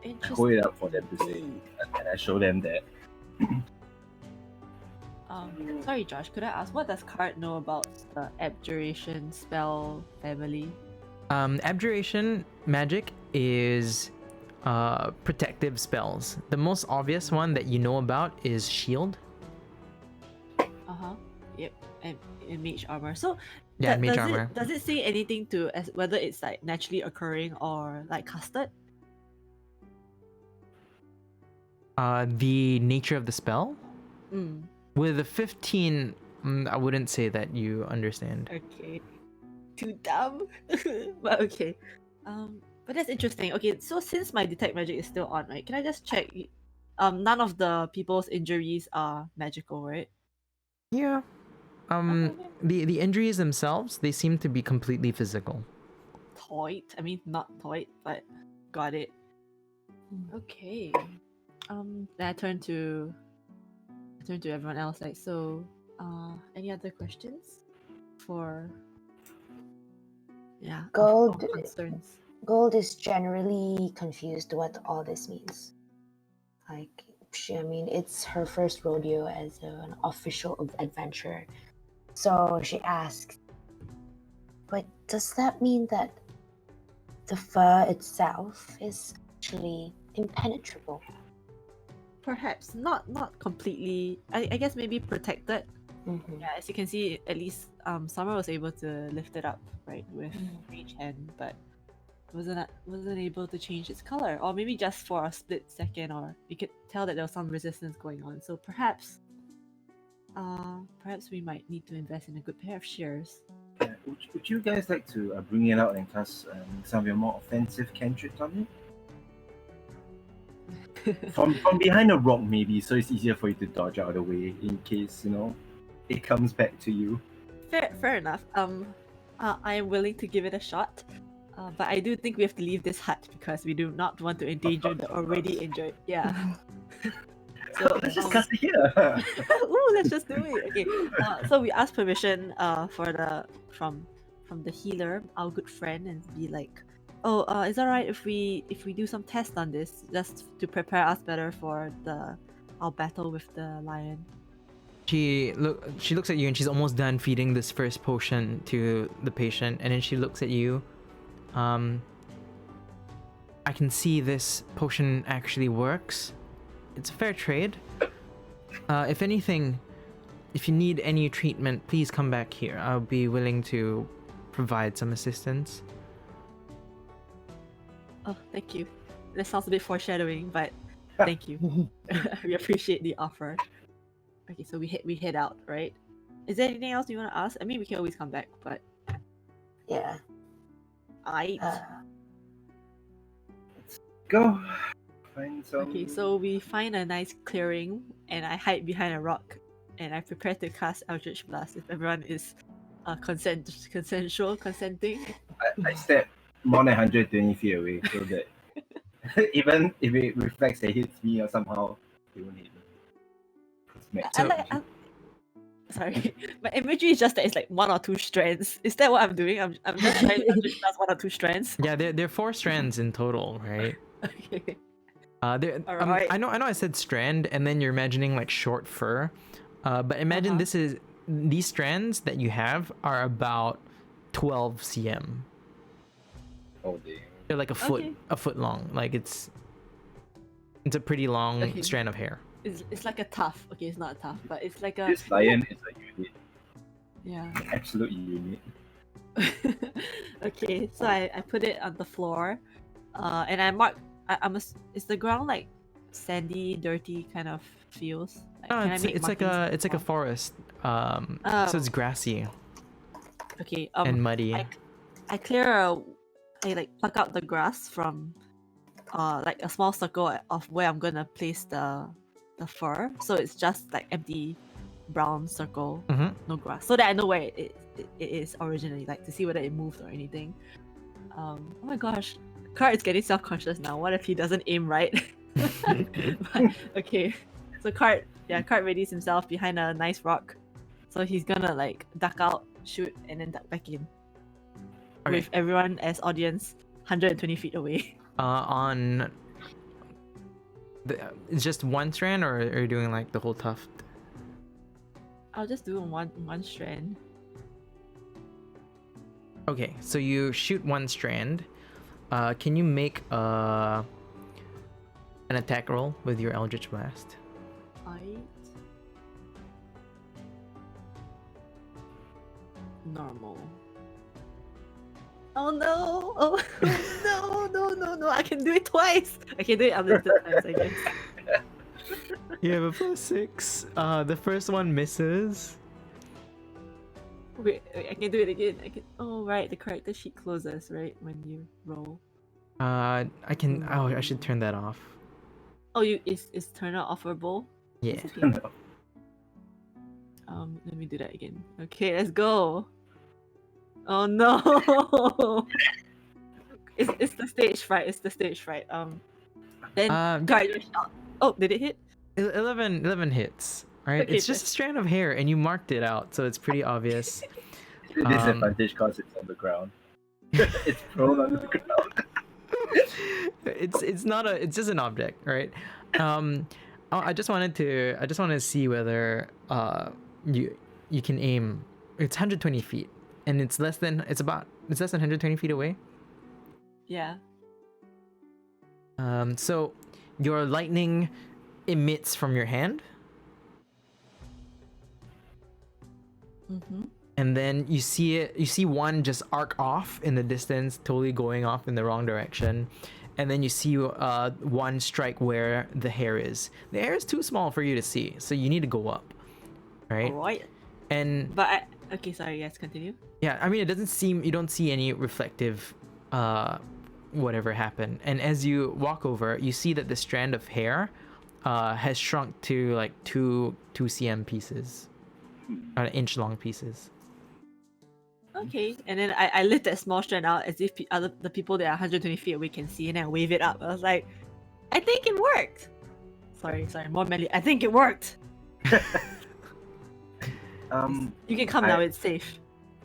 I Interesting. hold it up for them to see, and I show them that. Sorry, Josh. Could I ask what does Card know about the abjuration spell family? Abjuration magic is protective spells. The most obvious one that you know about is shield. Yep, and mage armor. So Yeah, mage does armor. Does it say anything to as whether it's like naturally occurring or like casted? The nature of the spell. Mm. With a 15, I wouldn't say that you understand. Okay. Too dumb. But okay. But that's interesting. Okay, so since my detect magic is still on, right? Can I just check? None of the people's injuries are magical, right? Yeah. The injuries themselves, they seem to be completely physical. Toit. I mean, not toit, but got it. Okay. Then I turn to everyone else. Like, so, any other questions for? Yeah. Gold. Of concerns. Gold is generally confused what all this means. Like, I mean, it's her first rodeo as an official adventurer. So she asks, but does that mean that the fur itself is actually impenetrable? Perhaps not completely. I guess maybe protected. Mm-hmm. Yeah, as you can see, at least Summer was able to lift it up, right, with Mage Hand, but wasn't able to change its color, or maybe just for a split second, or you could tell that there was some resistance going on. So perhaps we might need to invest in a good pair of shears. Yeah, would you guys like to bring it out and cast some of your more offensive cantrips on it? From behind a rock, maybe, so it's easier for you to dodge out of the way in case it comes back to you. Fair enough. I am willing to give it a shot. But I do think we have to leave this hut because we do not want to endanger the already injured. Yeah. So let's just cast it here. Ooh, let's just do it. Okay. So we asked permission from the healer, our good friend, and be like, oh, is that right if we do some tests on this just to prepare us better for our battle with the lion? She looks at you and she's almost done feeding this first potion to the patient, and then she looks at you. I can see this potion actually works. It's a fair trade. If anything, if you need any treatment, please come back here. I'll be willing to provide some assistance. Oh, thank you. That sounds a bit foreshadowing, but thank you. We appreciate the offer. Okay, so we head out, right? Is there anything else you want to ask? I mean, we can always come back, but Yeah. I. Go. Find some. Okay, so we find a nice clearing, and I hide behind a rock, and I prepare to cast Eldritch Blast if everyone is consenting. I step more than 120 feet away so that even if it reflects and hits me or somehow, it won't hit me. Sorry, my imagery is just that it's like 1 or 2 strands. Is that what I'm doing? I'm just trying to Eldritch Blast 1 or 2 strands. Yeah, there are 4 strands in total, right? Okay. I know I said strand, and then you're imagining like short fur, but imagine these strands that you have are about 12 cm. Oh damn. They're like a foot long. Like it's a pretty long strand of hair. It's like a tuft. Okay, it's not a tuft, but it's like a. This lion is a unit. Yeah. An absolute unit. Okay, so I put it on the floor, and I mark. Is the ground like sandy, dirty kind of feels? Like, it's like a forest. So it's grassy Okay. and muddy. I like pluck out the grass from like a small circle of where I'm gonna place the fur, so it's just like empty brown circle, no grass, so that I know where it is originally, like to see whether it moved or anything. Oh my gosh, Cart is getting self-conscious now. What if he doesn't aim right? Okay, so Cart readies himself behind a nice rock, so he's gonna like duck out, shoot, and then duck back in. Okay. With everyone as audience 120 feet away. It's just one strand, or are you doing like the whole tuft? I'll just do one strand. Okay, so you shoot one strand. Can you make an attack roll with your Eldritch Blast? Normal. Oh no! Oh no! I can do it twice. I can do it unlimited times, I guess. You have a +6. The first one misses. Wait, I can do it again. Oh right, the character sheet closes right when you roll. I should turn that off. Oh, is turner offerable? Yeah. Okay. Let me do that again. Okay, let's go. Oh no! It's the stage fright. It's the stage fright. Then guard your shot. Oh, did it hit? 11 hits. Right, Okay, it's just a strand of hair, and you marked it out, so it's pretty obvious. Disadvantage because it's on the ground. It's prone on the ground. It's just an object, right? I just wanted to see whether you can aim. It's 120 feet, and it's less than 120 feet away. Yeah. So your lightning emits from your hand. And then you see one just arc off in the distance, totally going off in the wrong direction. And then you see one strike where the hair is. The hair is too small for you to see, so you need to go up, right? Alright. Okay, sorry, yes, continue. Yeah, I mean, you don't see any reflective whatever happened. And as you walk over, you see that the strand of hair has shrunk to like 2 cm pieces, inch long pieces. Okay, and then I lit that small strand out as if the people that are 120 feet away can see, and then I wave it up. I was like, I think it worked. Sorry, more manly. I think it worked. You can come now. It's safe.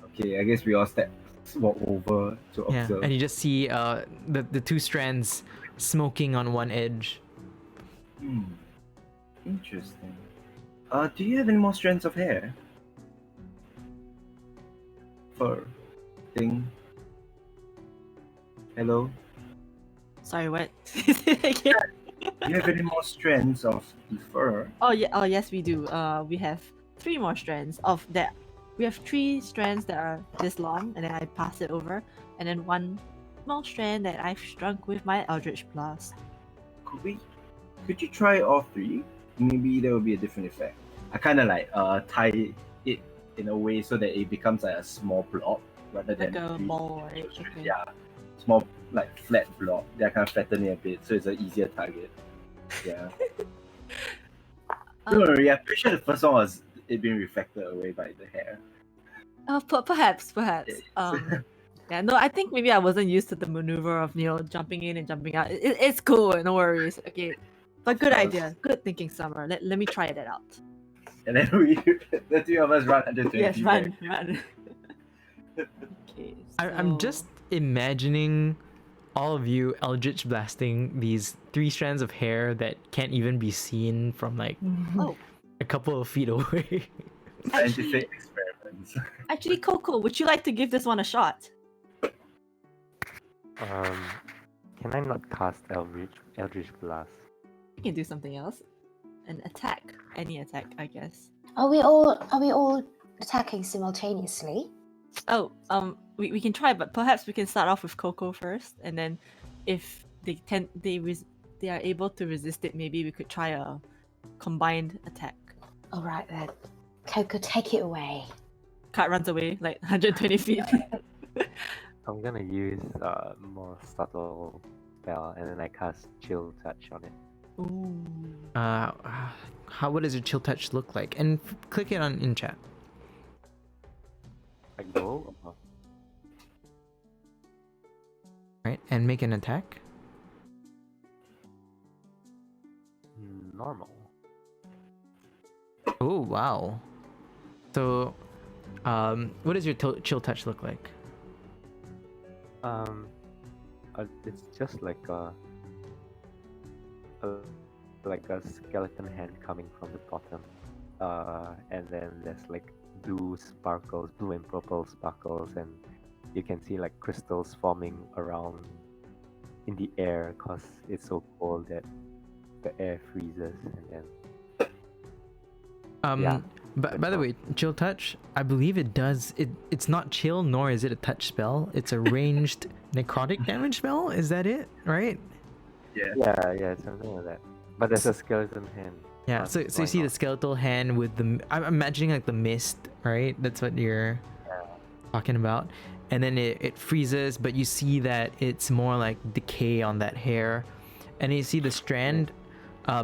Okay, I guess we all walk over to observe. And you just see the 2 strands smoking on one edge. Interesting. Do you have any more strands of hair? Fur thing. Hello? Sorry, what? Do you have any more strands of the fur? Oh yeah. Oh yes, we do. We have 3 more strands of that. We have 3 strands that are this long, and then I pass it over, and then 1 small strand that I've shrunk with my Eldritch Blast. Could you try all 3? Maybe there will be a different effect. I kind of like tie it in a way so that it becomes like a small blob rather than Like a 3 ball, right? individual strands. Okay. Yeah, small like flat blob. They kind of flatten it a bit, so it's an easier target. Yeah. Don't worry, I'm pretty sure the first one was it being reflected away by the hair. Perhaps. Yes. Yeah, no, I think maybe I wasn't used to the maneuver of jumping in and jumping out. It's cool, no worries. Okay, but good idea, good thinking, Summer. Let me try that out. And then the 3 of us run 120 Yes, feet run. Okay, I'm just imagining all of you Eldritch blasting these 3 strands of hair that can't even be seen from like Oh, a couple of feet away. Scientific experiments. actually, Coco, would you like to give this one a shot? Can I not cast Eldritch Blast? You can do something else. An attack, any attack, I guess. Are we all attacking simultaneously? Oh, we can try, but perhaps we can start off with Coco first, and then if they are able to resist it, maybe we could try a combined attack. All right then. Coco, take it away. Cat runs away like 120 feet. I'm gonna use more subtle spell, and then I cast Chill Touch on it. Ooh. What does your chill touch look like? And click it on in chat. Like go? Right, and make an attack. Normal. Oh wow. So, what does your chill touch look like? It's just like a skeleton hand coming from the bottom, and then there's like blue and purple sparkles, and you can see like crystals forming around in the air because it's so cold that the air freezes, and then yeah. But by the way, chill touch, I believe it does it's not chill nor is it a touch spell. It's a ranged necrotic damage spell. Is that it? Right? Yeah, something like that. But there's a skeleton hand. Yeah, so you see the skeletal hand with I'm imagining like the mist, right? That's what you're talking about. And then it freezes, but you see that it's more like decay on that hair. And you see the strand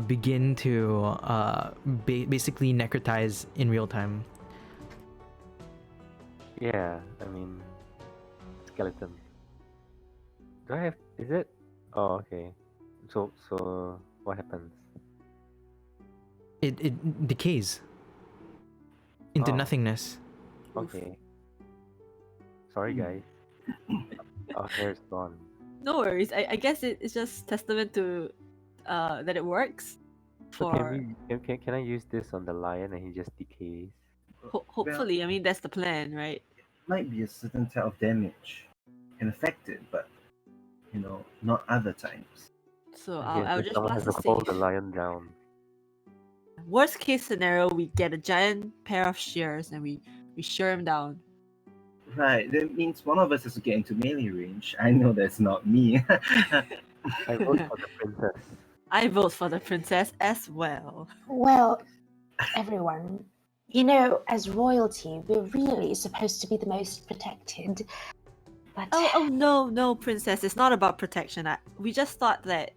begin to basically necrotize in real time. Yeah, I mean, skeleton. Do I have? Is it? Oh, okay. So what happens? It decays into nothingness. Okay. Sorry, guys. Our hair's gone. No worries. I guess it's just testament to that it works. So For can I use this on the lion and he just decays? hopefully, I mean that's the plan, right? Might be a certain type of damage can affect it, but not other times. So Okay, I'll so just someone blast has the to hold the safe. lion down. Worst case scenario, we get a giant pair of shears and we shear him down. Right, that means one of us has to get into melee range. I know that's not me. I vote for the princess. I vote for the princess as well. Well, everyone, as royalty, we're really supposed to be the most protected. But Oh no, princess! It's not about protection. We just thought that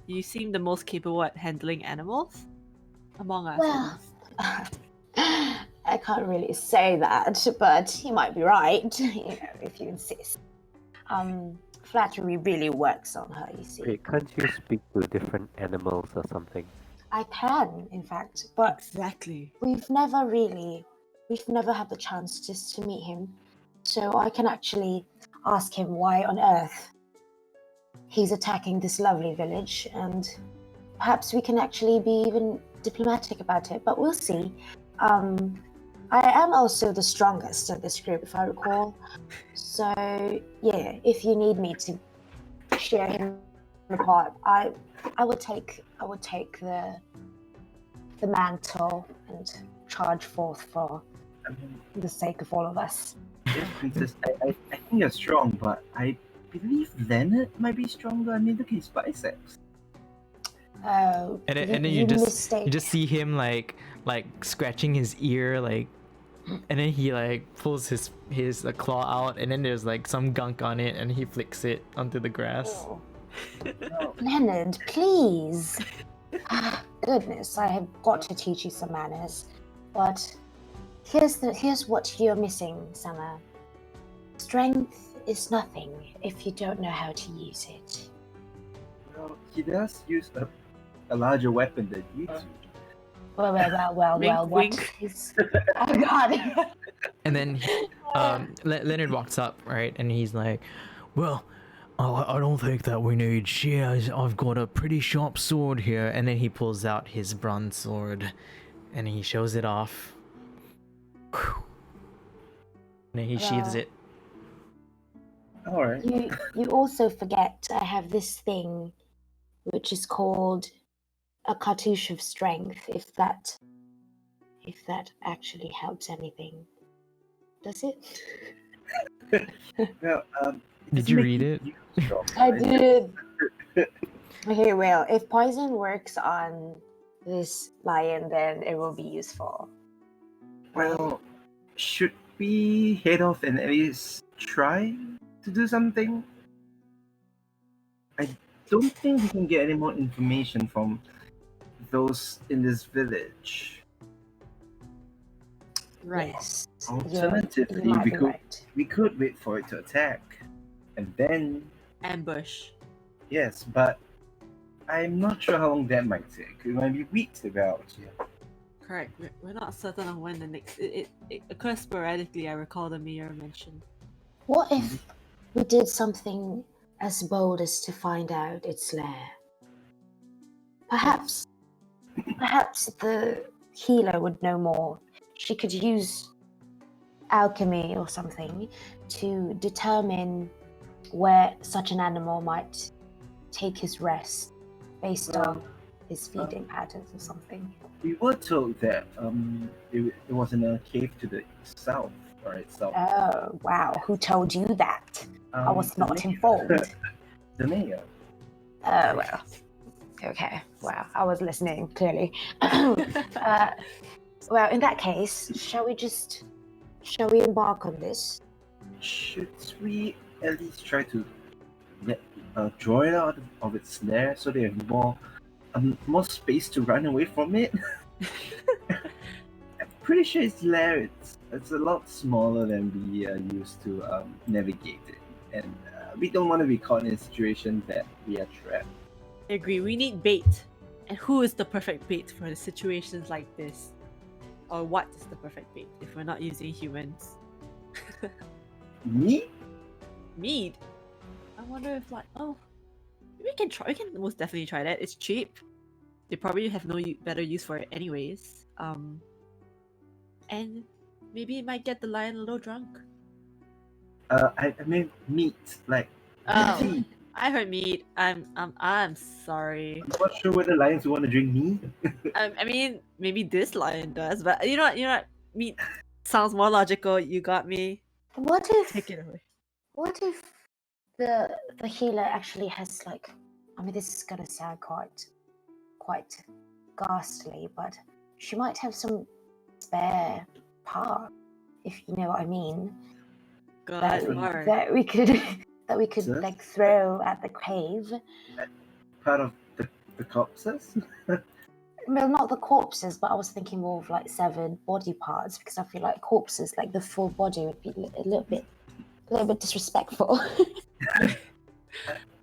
you seem the most capable at handling animals among us. well, I can't really say that, but you might be right, if you insist. Flattery really works on her, you see. Wait, can't you speak to different animals or something? I can, in fact, but Exactly. we've never had the chance just to meet him. So I can actually ask him why on earth he's attacking this lovely village, and perhaps we can actually be even diplomatic about it, but we'll see. I am also the strongest of this group, if I recall. So yeah, if you need me to share him apart, I would take the mantle and charge forth for I mean, the sake of all of us. yes, Princess, I think you're strong, but I believe Leonard might be stronger. I mean, look at his biceps. Oh, And then you mistake. just see him like scratching his ear, like, and then he like pulls his claw out, and then there's like some gunk on it, and he flicks it onto the grass. Oh. No, Leonard, please. Goodness, I have got to teach you some manners. But here's what you're missing, Summer. Strength is nothing if you don't know how to use it. no, he does use a larger weapon than you do. Well, Wink, what wink. is... Oh, God. And then Leonard walks up, right, and he's like, "Well, I don't think that we need shears. I've got a pretty sharp sword here." And then he pulls out his bronze sword, and he shows it off. And then he sheathes Well, it. Alright. You also forget I have this thing, which is called a cartouche of strength. If that actually helps anything, does it? Well, Did you read it? I did. Okay, well, if poison works on this lion, then it will be useful. Well, should we head off and at least try to do something? I don't think we can get any more information from those in this village. Right. Yes. Alternatively, you might we be could right. we could wait for it to attack, and then Ambush. yes, but I'm not sure how long that might take. It might be weeks about. Yeah. Correct. We're not certain of when the next. It occurs sporadically. I recall the mayor mentioned. What if we did something as bold as to find out its lair? Perhaps the healer would know more. She could use alchemy or something to determine where such an animal might take his rest based on his feeding patterns or something. We were told that it was in a cave to the south, right? South. Oh, wow. Who told you that? I was the not mayor- informed. The mayor. Oh, well. Okay. Wow. I was listening, clearly. Well, in that case, shall we embark on this? Should we at least try to draw it out of its lair so they have more space to run away from it? I'm pretty sure its lair it's a lot smaller than we are used to navigate it, and we don't want to be caught in a situation that we are trapped. I agree. We need bait. And who is the perfect bait for the situations like this? Or what is the perfect bait if we're not using humans? Me? Mead. I wonder if we can try. We can most definitely try that. It's cheap. They probably have no better use for it anyways. And maybe it might get the lion a little drunk. I mean meat, like Oh, tea. I heard mead. I'm sorry. I'm not sure whether lions want to drink meat. I mean, maybe this lion does, but you know what? Meat sounds more logical. You got me. What if Take it away. What if the healer actually has like, I mean, this is gonna sound quite ghastly, but she might have some spare part, if you know what I mean, God, that we could Sir? like throw at the cave. Part of the corpses. Well, not the corpses, but I was thinking more of like severed body parts, because I feel like corpses, like the full body, would be a little bit disrespectful.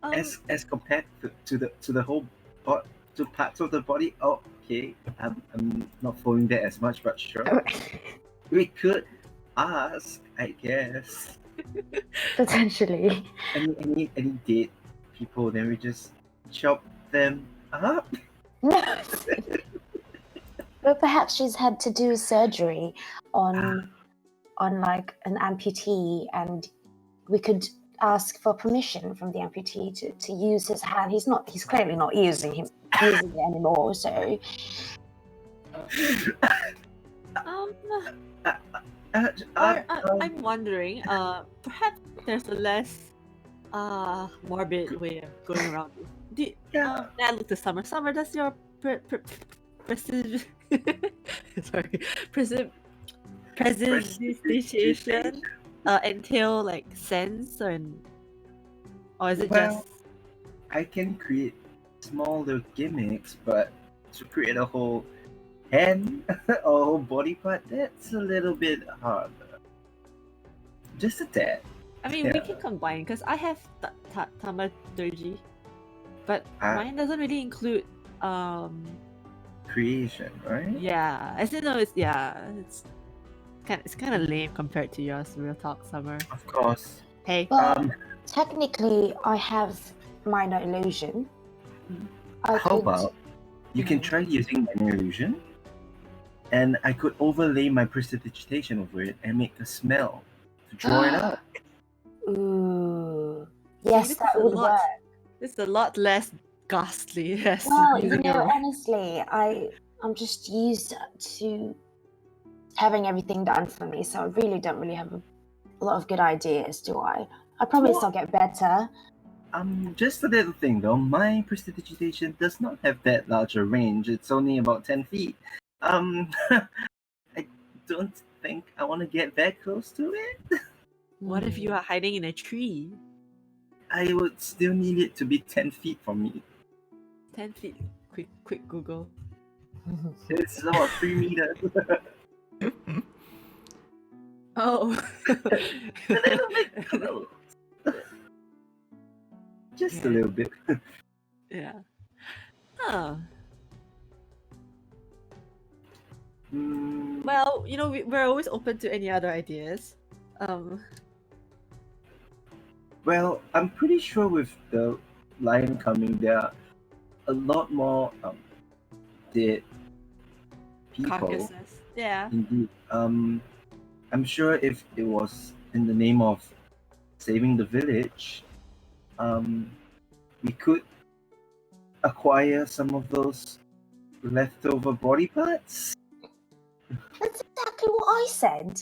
As compared to the whole to parts of the body. Oh, okay, I'm not following that as much, but sure. We could ask, I guess. Potentially. Any dead people, then we just chop them up. No. But perhaps she's had to do surgery on like an amputee, and we could ask for permission from the amputee to use his hand. He's clearly not using it anymore, so Um, Uh, uh, or uh, I'm wondering, perhaps there's a less morbid way of going around this. yeah. I look to Summer. Summer, does your prestidigitation sorry, prestidigitation entail like sense or is it Well, just I can create small little gimmicks, but to create a whole hand or a whole body part, that's a little bit harder. Just a tad. I mean, we Yeah. can combine because I have Tamaturgy, but Ah. mine doesn't really include Creation, right? yeah. As in, no, it's kind of lame compared to yours. Real talk, Summer. Of course. Hey, Well, technically, I have minor illusion. I How about you can try using minor illusion, and I could overlay my prestidigitation over it and make a smell to draw it out. Ooh. See, Yes, this that is a would lot- work. it's a lot less ghastly. Yes. Well, you using know, your- honestly, I'm just used to having everything done for me, so I really don't have a lot of good ideas, do I? I promise Well- I'll get better. Just a little thing though, my prestidigitation does not have that large a range. It's only about 10 feet. I don't think I want to get that close to it. What if you are hiding in a tree? I would still need it to be 10 feet from me. 10 feet. Quick Google. It's about 3 meters. Oh. A little bit close. Just a Yeah. little bit. Yeah. Huh. Mm, Well, you know, we're always open to any other ideas. well, I'm pretty sure with the lion coming, there are a lot more dead people. Carcasses. Yeah. Indeed. I'm sure if it was in the name of saving the village, we could acquire some of those leftover body parts. That's exactly what I said.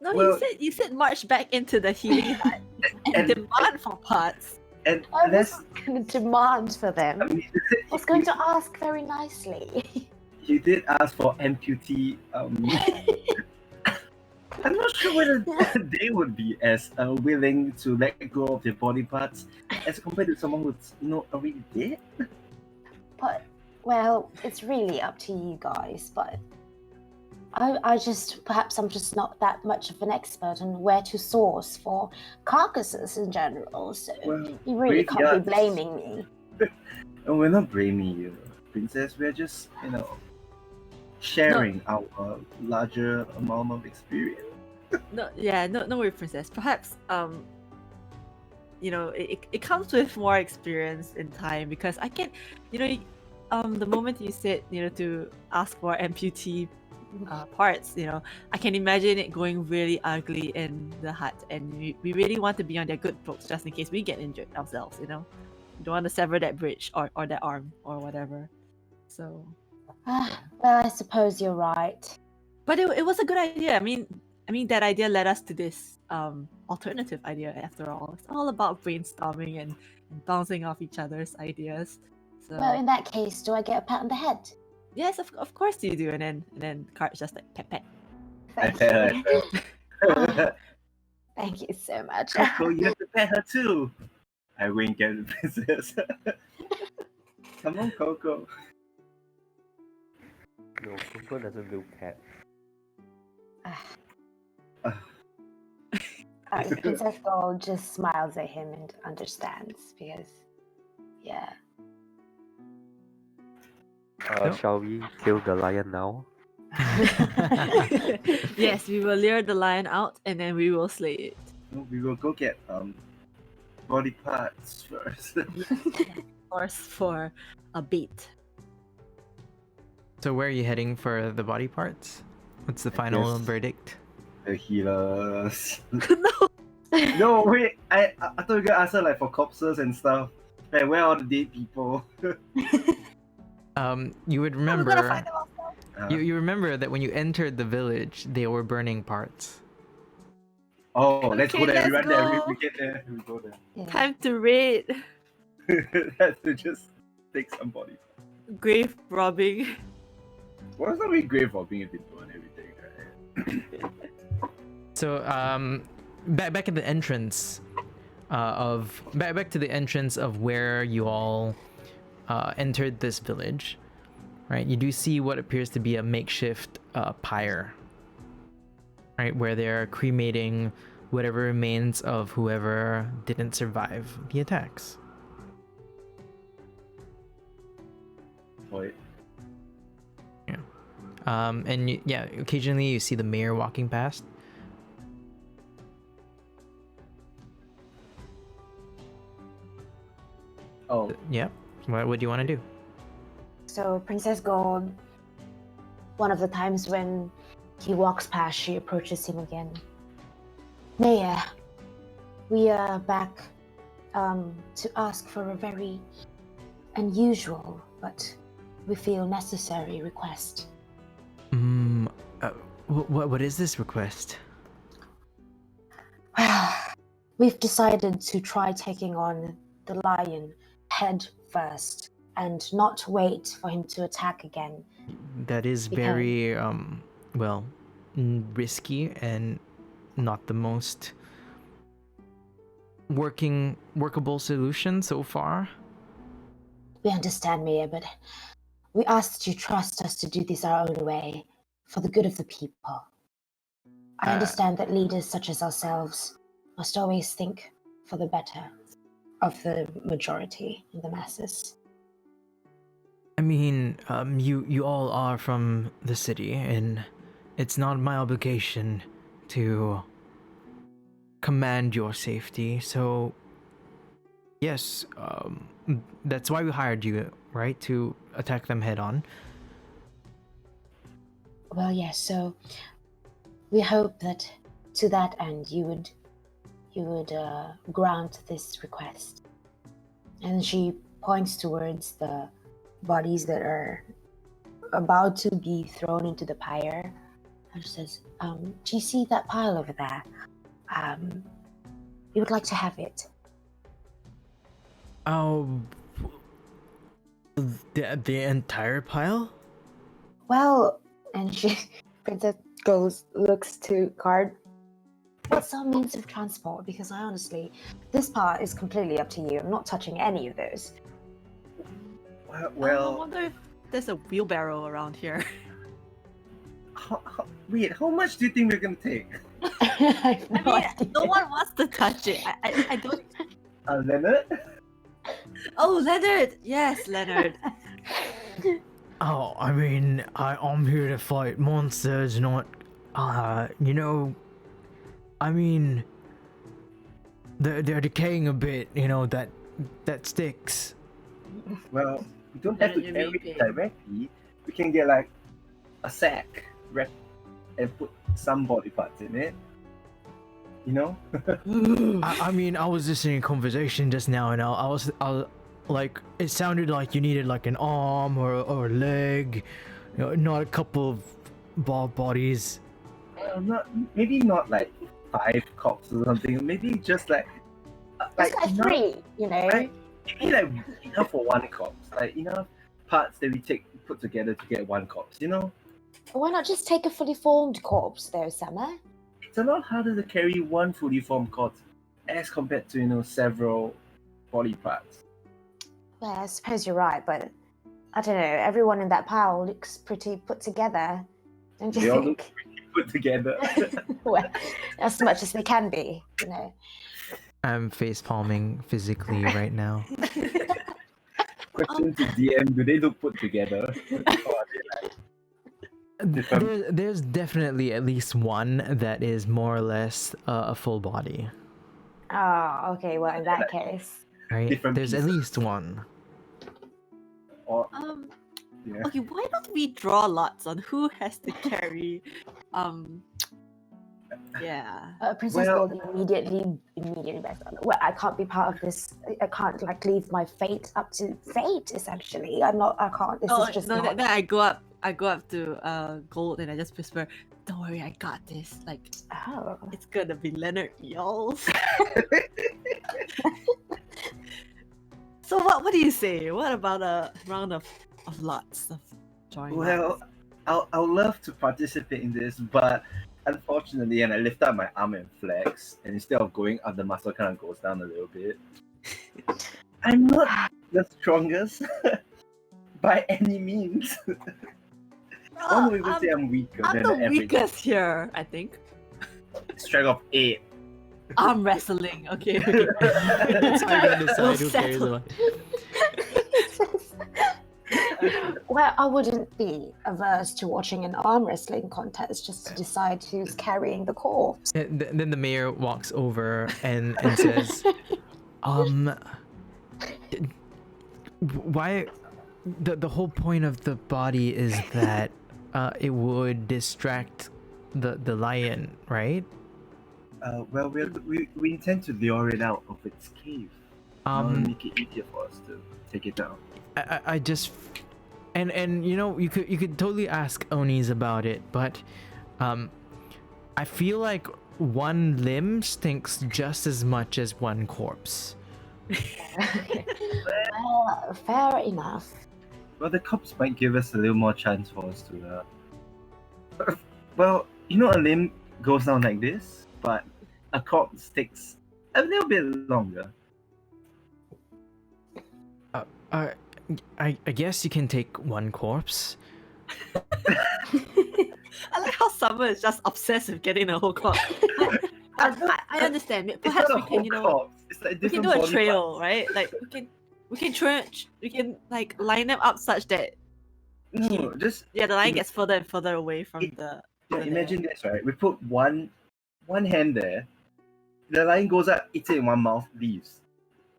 No, Well- you said march back into the healing hut and And- demand for parts. And I let's. wasn't going to demand for them. I mean, I was going to ask very nicely. you did ask for amputee. I'm not sure whether they would be as willing to let go of their body parts as compared to someone who's already dead. But, well, it's really up to you guys. But perhaps I'm just not that much of an expert on where to source for carcasses in general. So Well, you really can't be graveyards- blaming me. And we're not blaming you, Princess. We're just, sharing our larger amount of experience. No worry, princess. Perhaps it comes with more experience in time because I can, the moment you said to ask for amputee parts, I can imagine it going really ugly in the hut, and we really want to be on their good books just in case we get injured ourselves. We don't want to sever that bridge or that arm or whatever. So, Well, I suppose you're right. but it was a good idea. I mean that idea led us to this alternative idea. After all, it's all about brainstorming and bouncing off each other's ideas. So Well, in that case, do I get a pat on the head? yes, of course you do. And then Cart's just like pet. Thank pet you. her. Thank you so much. Coco, you have to pet her too. I wink at the princess. Come on, Coco. No, Coco doesn't do pet. Princess Gold just smiles at him and understands because, yeah. Nope. Shall we kill the lion now? Yes, we will lure the lion out and then we will slay it. No, we will go get body parts first. Course for a bait. So where are you heading for the body parts? What's the final Yes. verdict? The healers. No. No, wait. I thought you were gonna answer like for corpses and stuff. Like where are the dead people? You would We're gonna remember find them ourselves. You remember that when you entered the village, they were burning parts. Oh, let's go Okay, there. We let's run there. go. We get there. We go there. Yeah. Time to raid. Have to just take somebody. Grave robbing. What's not really grave for being a people and everything, right? So back at the entrance back to the entrance of where you all entered this village, right? You do see what appears to be a makeshift pyre, right, where they're cremating whatever remains of whoever didn't survive the attacks. Wait. And occasionally you see the mayor walking past. Oh, Yeah. What do you want to do? So Princess Gold, one of the times when he walks past, she approaches him again. Mayor, we are back to ask for a very unusual, but we feel necessary request. What is this request? We've decided to try taking on the lion head first and not wait for him to attack again. That is Because- very risky and not the most workable solution so far. We understand, Mayor, but we ask that you trust us to do this our own way for the good of the people. I understand that leaders such as ourselves must always think for the better of the majority and the masses. I mean, you all are from the city, and it's not my obligation to command your safety. So, yes, that's why we hired you, right? To attack them head on. Well, yes, so we hope that to that end you would grant this request. And she points towards the bodies that are about to be thrown into the pyre. And she says, do you see that pile over there? We would like to have it. Oh, the entire pile? Well, and she, Princess looks to Card. What's our means of transport? Because I honestly, this part is completely up to you. I'm not touching any of those. I well, wonder if there's a wheelbarrow around here. wait, how much do you think we're gonna take? I I mean, no one wants to touch it. I don't. Leonard? Oh, Leonard! Yes, Leonard. Oh, I mean, I'm here to fight monsters, not, I mean, they're decaying a bit, that sticks. Well, we don't have to Yeah, carry maybe. it directly. We can get like a sack, wrap, and put some body parts in it. You know? I mean, I was listening to a conversation just now, and I was like, it sounded like you needed like an arm or a leg, not a couple of bodies. Maybe not like 5 corpses or something. Maybe just like It's like enough, 3, you know? right? Maybe like enough for 1 corpse. Like enough parts that we put together to get 1 corpse. Why not just take a fully formed corpse, though, Summer? It's a lot harder to carry 1 fully formed corpse as compared to several body parts. Well, I suppose you're right, but I don't know. Everyone in that pile looks pretty put together, don't you They all think? look pretty put together. Well, as much as they can be, I'm face palming physically right now. Question to DM: do they look put together? Or are they like There's definitely at least one that is more or less a full body, Oh, okay. Well, in that case, right? Different There's at pieces. least one. or yeah? Okay, why don't we draw lots on who has to carry, yeah. Princess Well- Gold immediately backs up. Well, I can't be part of this. I can't leave my fate up to fate. Essentially, I can't. This Oh, is just no, not. then I go up I go up to Gold and I just whisper, "Don't worry, I got this. Like, Oh. it's gonna be Leonard, y'all." So what do you say? What about a round of lots of drawing? Well, I'll love to participate in this, but unfortunately, and I lift up my arm and flex, and instead of going up, the muscle kind of goes down a little bit. I'm not the strongest by any means. I won't even say I'm weaker I'm than the the average. weakest here, I think. Strength of 8. Arm wrestling. Okay. Okay. That's how you're gonna decide We'll who carries settle. the Well, I wouldn't be averse to watching an arm wrestling contest just to decide who's carrying the corpse. Then the mayor walks over and says, why the whole point of the body is that it would distract the lion, right? Well, we intend to lure it out of its cave. Make it easier for us to take it down. I just and you know, you could totally ask Onis about it, but I feel like one limb stinks just as much as one corpse. Well, fair enough. Well, the cops might give us a little more chance for us to. Well, you know, a limb goes down like this, but a corpse takes a little bit longer. I guess you can take one corpse. I like how Summer is just obsessed with getting a whole corpse. I understand. It's Perhaps not we a can, whole you know, corpse. It's like we can different do a body trail, parts. right? Like we can like line them up such that No, just the line gets further and further away from the. yeah, the imagine this, right? We put one hand there, the line goes up, eats it in one mouth, leaves,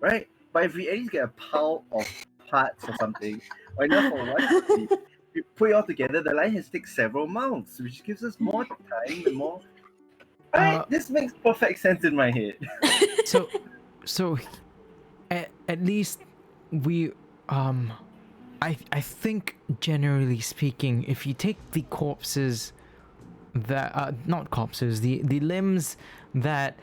right? But if we at least get a pile of parts or something, or enough for one to leave, we put it all together, the line has to take several mouths, which gives us more time and more. Right? This makes perfect sense in my head. So at least we I think generally speaking, if you take the corpses that not corpses, the limbs that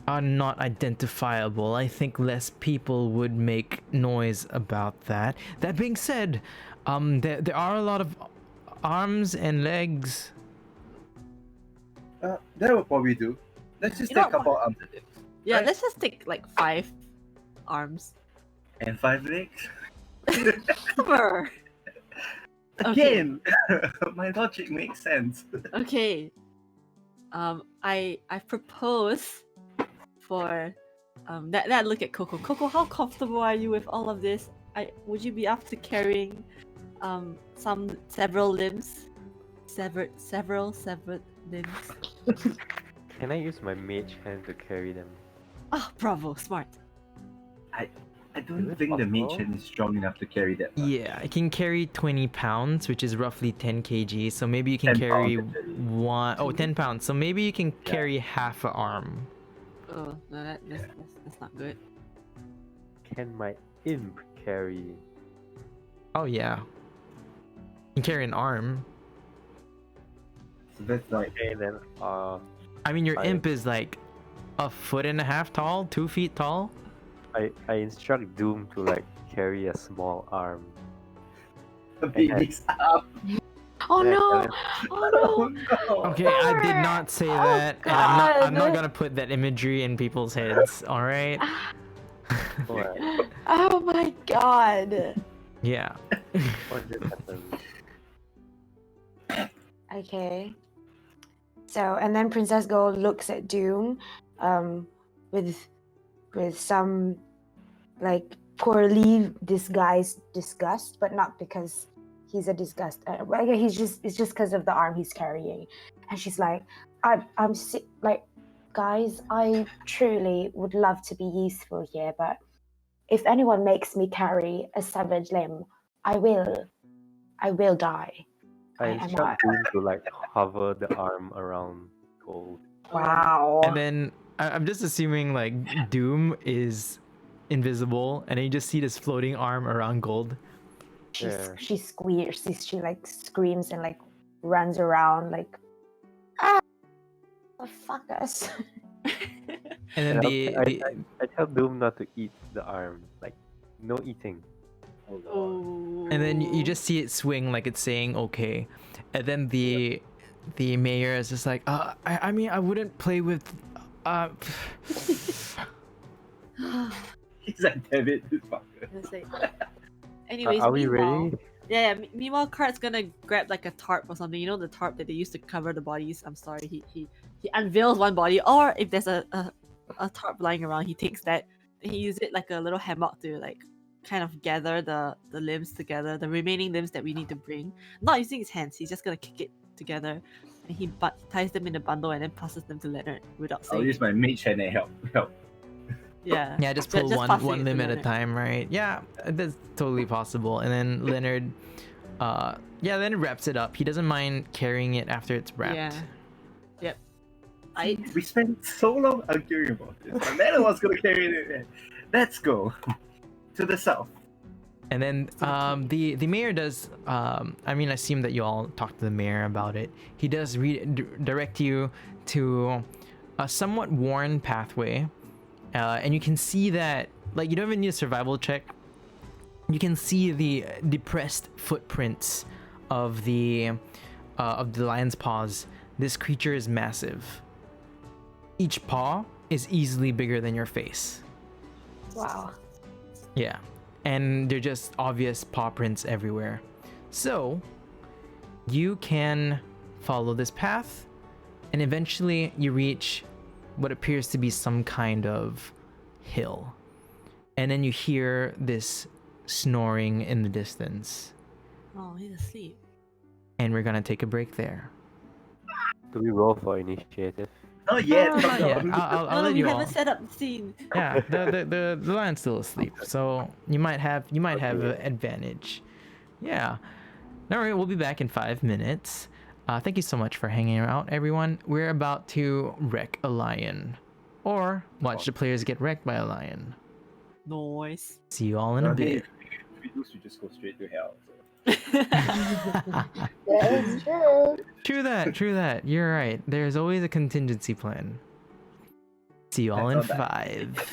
are not identifiable, I think less people would make noise about that. That being said, there are a lot of arms and legs. That will probably do. Let's just You take know a couple of arms and legs. Yeah, Right. let's just take like 5 arms. And 5 legs? Summer. Again, my logic makes sense. Okay. I propose for that look at Coco. Coco, how comfortable are you with all of this? Would you be up to carrying several limbs? Several limbs. Can I use my mage hand to carry them? Ah, bravo, smart. I don't it think the mage possible? hand is strong enough to carry that much. Yeah, I can carry 20 pounds, which is roughly 10 kg. So maybe you can 10 carry pounds, actually. 10 pounds. So maybe you can carry half an arm. Oh, no, that's not good. Can my imp carry? Oh yeah. You can carry an arm. So that's like Okay, then I mean, your I- imp is like 1.5 feet tall, 2 feet tall. I instruct Doom to like carry a small arm. a baby's arm. Oh And I no! tell him, Oh no! Oh, no. Okay, I did not say Oh, that. And I'm not God. gonna put that imagery in people's heads. All right. "What? Oh my god! Yeah. What just happened?" Okay. So, and then Princess Gold looks at Doom, with some like poorly disguised disgust, but not because he's a disgust. Well, yeah, it's just because of the arm he's carrying, and she's like, I'm like, guys, I truly would love to be useful here, but if anyone makes me carry a severed limb, I will die. I am instruct Doom to like hover the arm around Gold. Wow. And then I'm just assuming like Doom is invisible, and then you just see this floating arm around Gold. Yeah. she squeals, she like screams and like runs around like fuck us. And then I tell Doom not to eat the arm. Like, no eating. Oh, God. Oh. and then you just see it swing like it's saying okay, and then the mayor is just like, I mean, I wouldn't play with, He's like, damn it, this fucker. It's like- Anyways, Are we meanwhile- ready? Yeah. Meanwhile, Kart's gonna grab like a tarp or something. You know the tarp that they used to cover the bodies. I'm sorry. He unveils one body, or if there's a tarp lying around, he takes that. And he uses it like a little hammock to like kind of gather the limbs together, the remaining limbs that we need to bring. Not using his hands. He's just gonna kick it together, and he ties them in a bundle and then passes them to Leonard without I'll saying. use my mage hand and help. Yeah. yeah, just pull passing it one to limb at a Leonard. time, right? Yeah, that's totally possible. And then Leonard, Leonard wraps it up. He doesn't mind carrying it after it's wrapped. Yeah. Yep. We spent so long arguing about this. My man was gonna carry it in. Let's go to the south. And then the mayor does, I mean, I assume that you all talked to the mayor about it. He does direct you to a somewhat worn pathway, and you can see that, like, you don't even need a survival check. You can see the depressed footprints of the lion's paws. This creature is massive. Each paw is easily bigger than your face. Wow. Yeah, and they're just obvious paw prints everywhere. So you can follow this path, and eventually you reach what appears to be some kind of hill. And then you hear this snoring in the distance. Oh, he's asleep. And we're gonna take a break there. Do we roll for initiative? Not yet. No, not yet. no. I'll No, let we you all. haven't set up the scene. Yeah, the lion's still asleep, so you might have an advantage. Yeah. All right, we'll be back in 5 minutes. Thank you so much for hanging out, everyone. We're about to wreck a lion, or watch the players get wrecked by a lion. Noise. See you all in a bit. If we lose, we just go straight to hell. So. That's true. True that. You're right. There's always a contingency plan. See you all in That's all 5.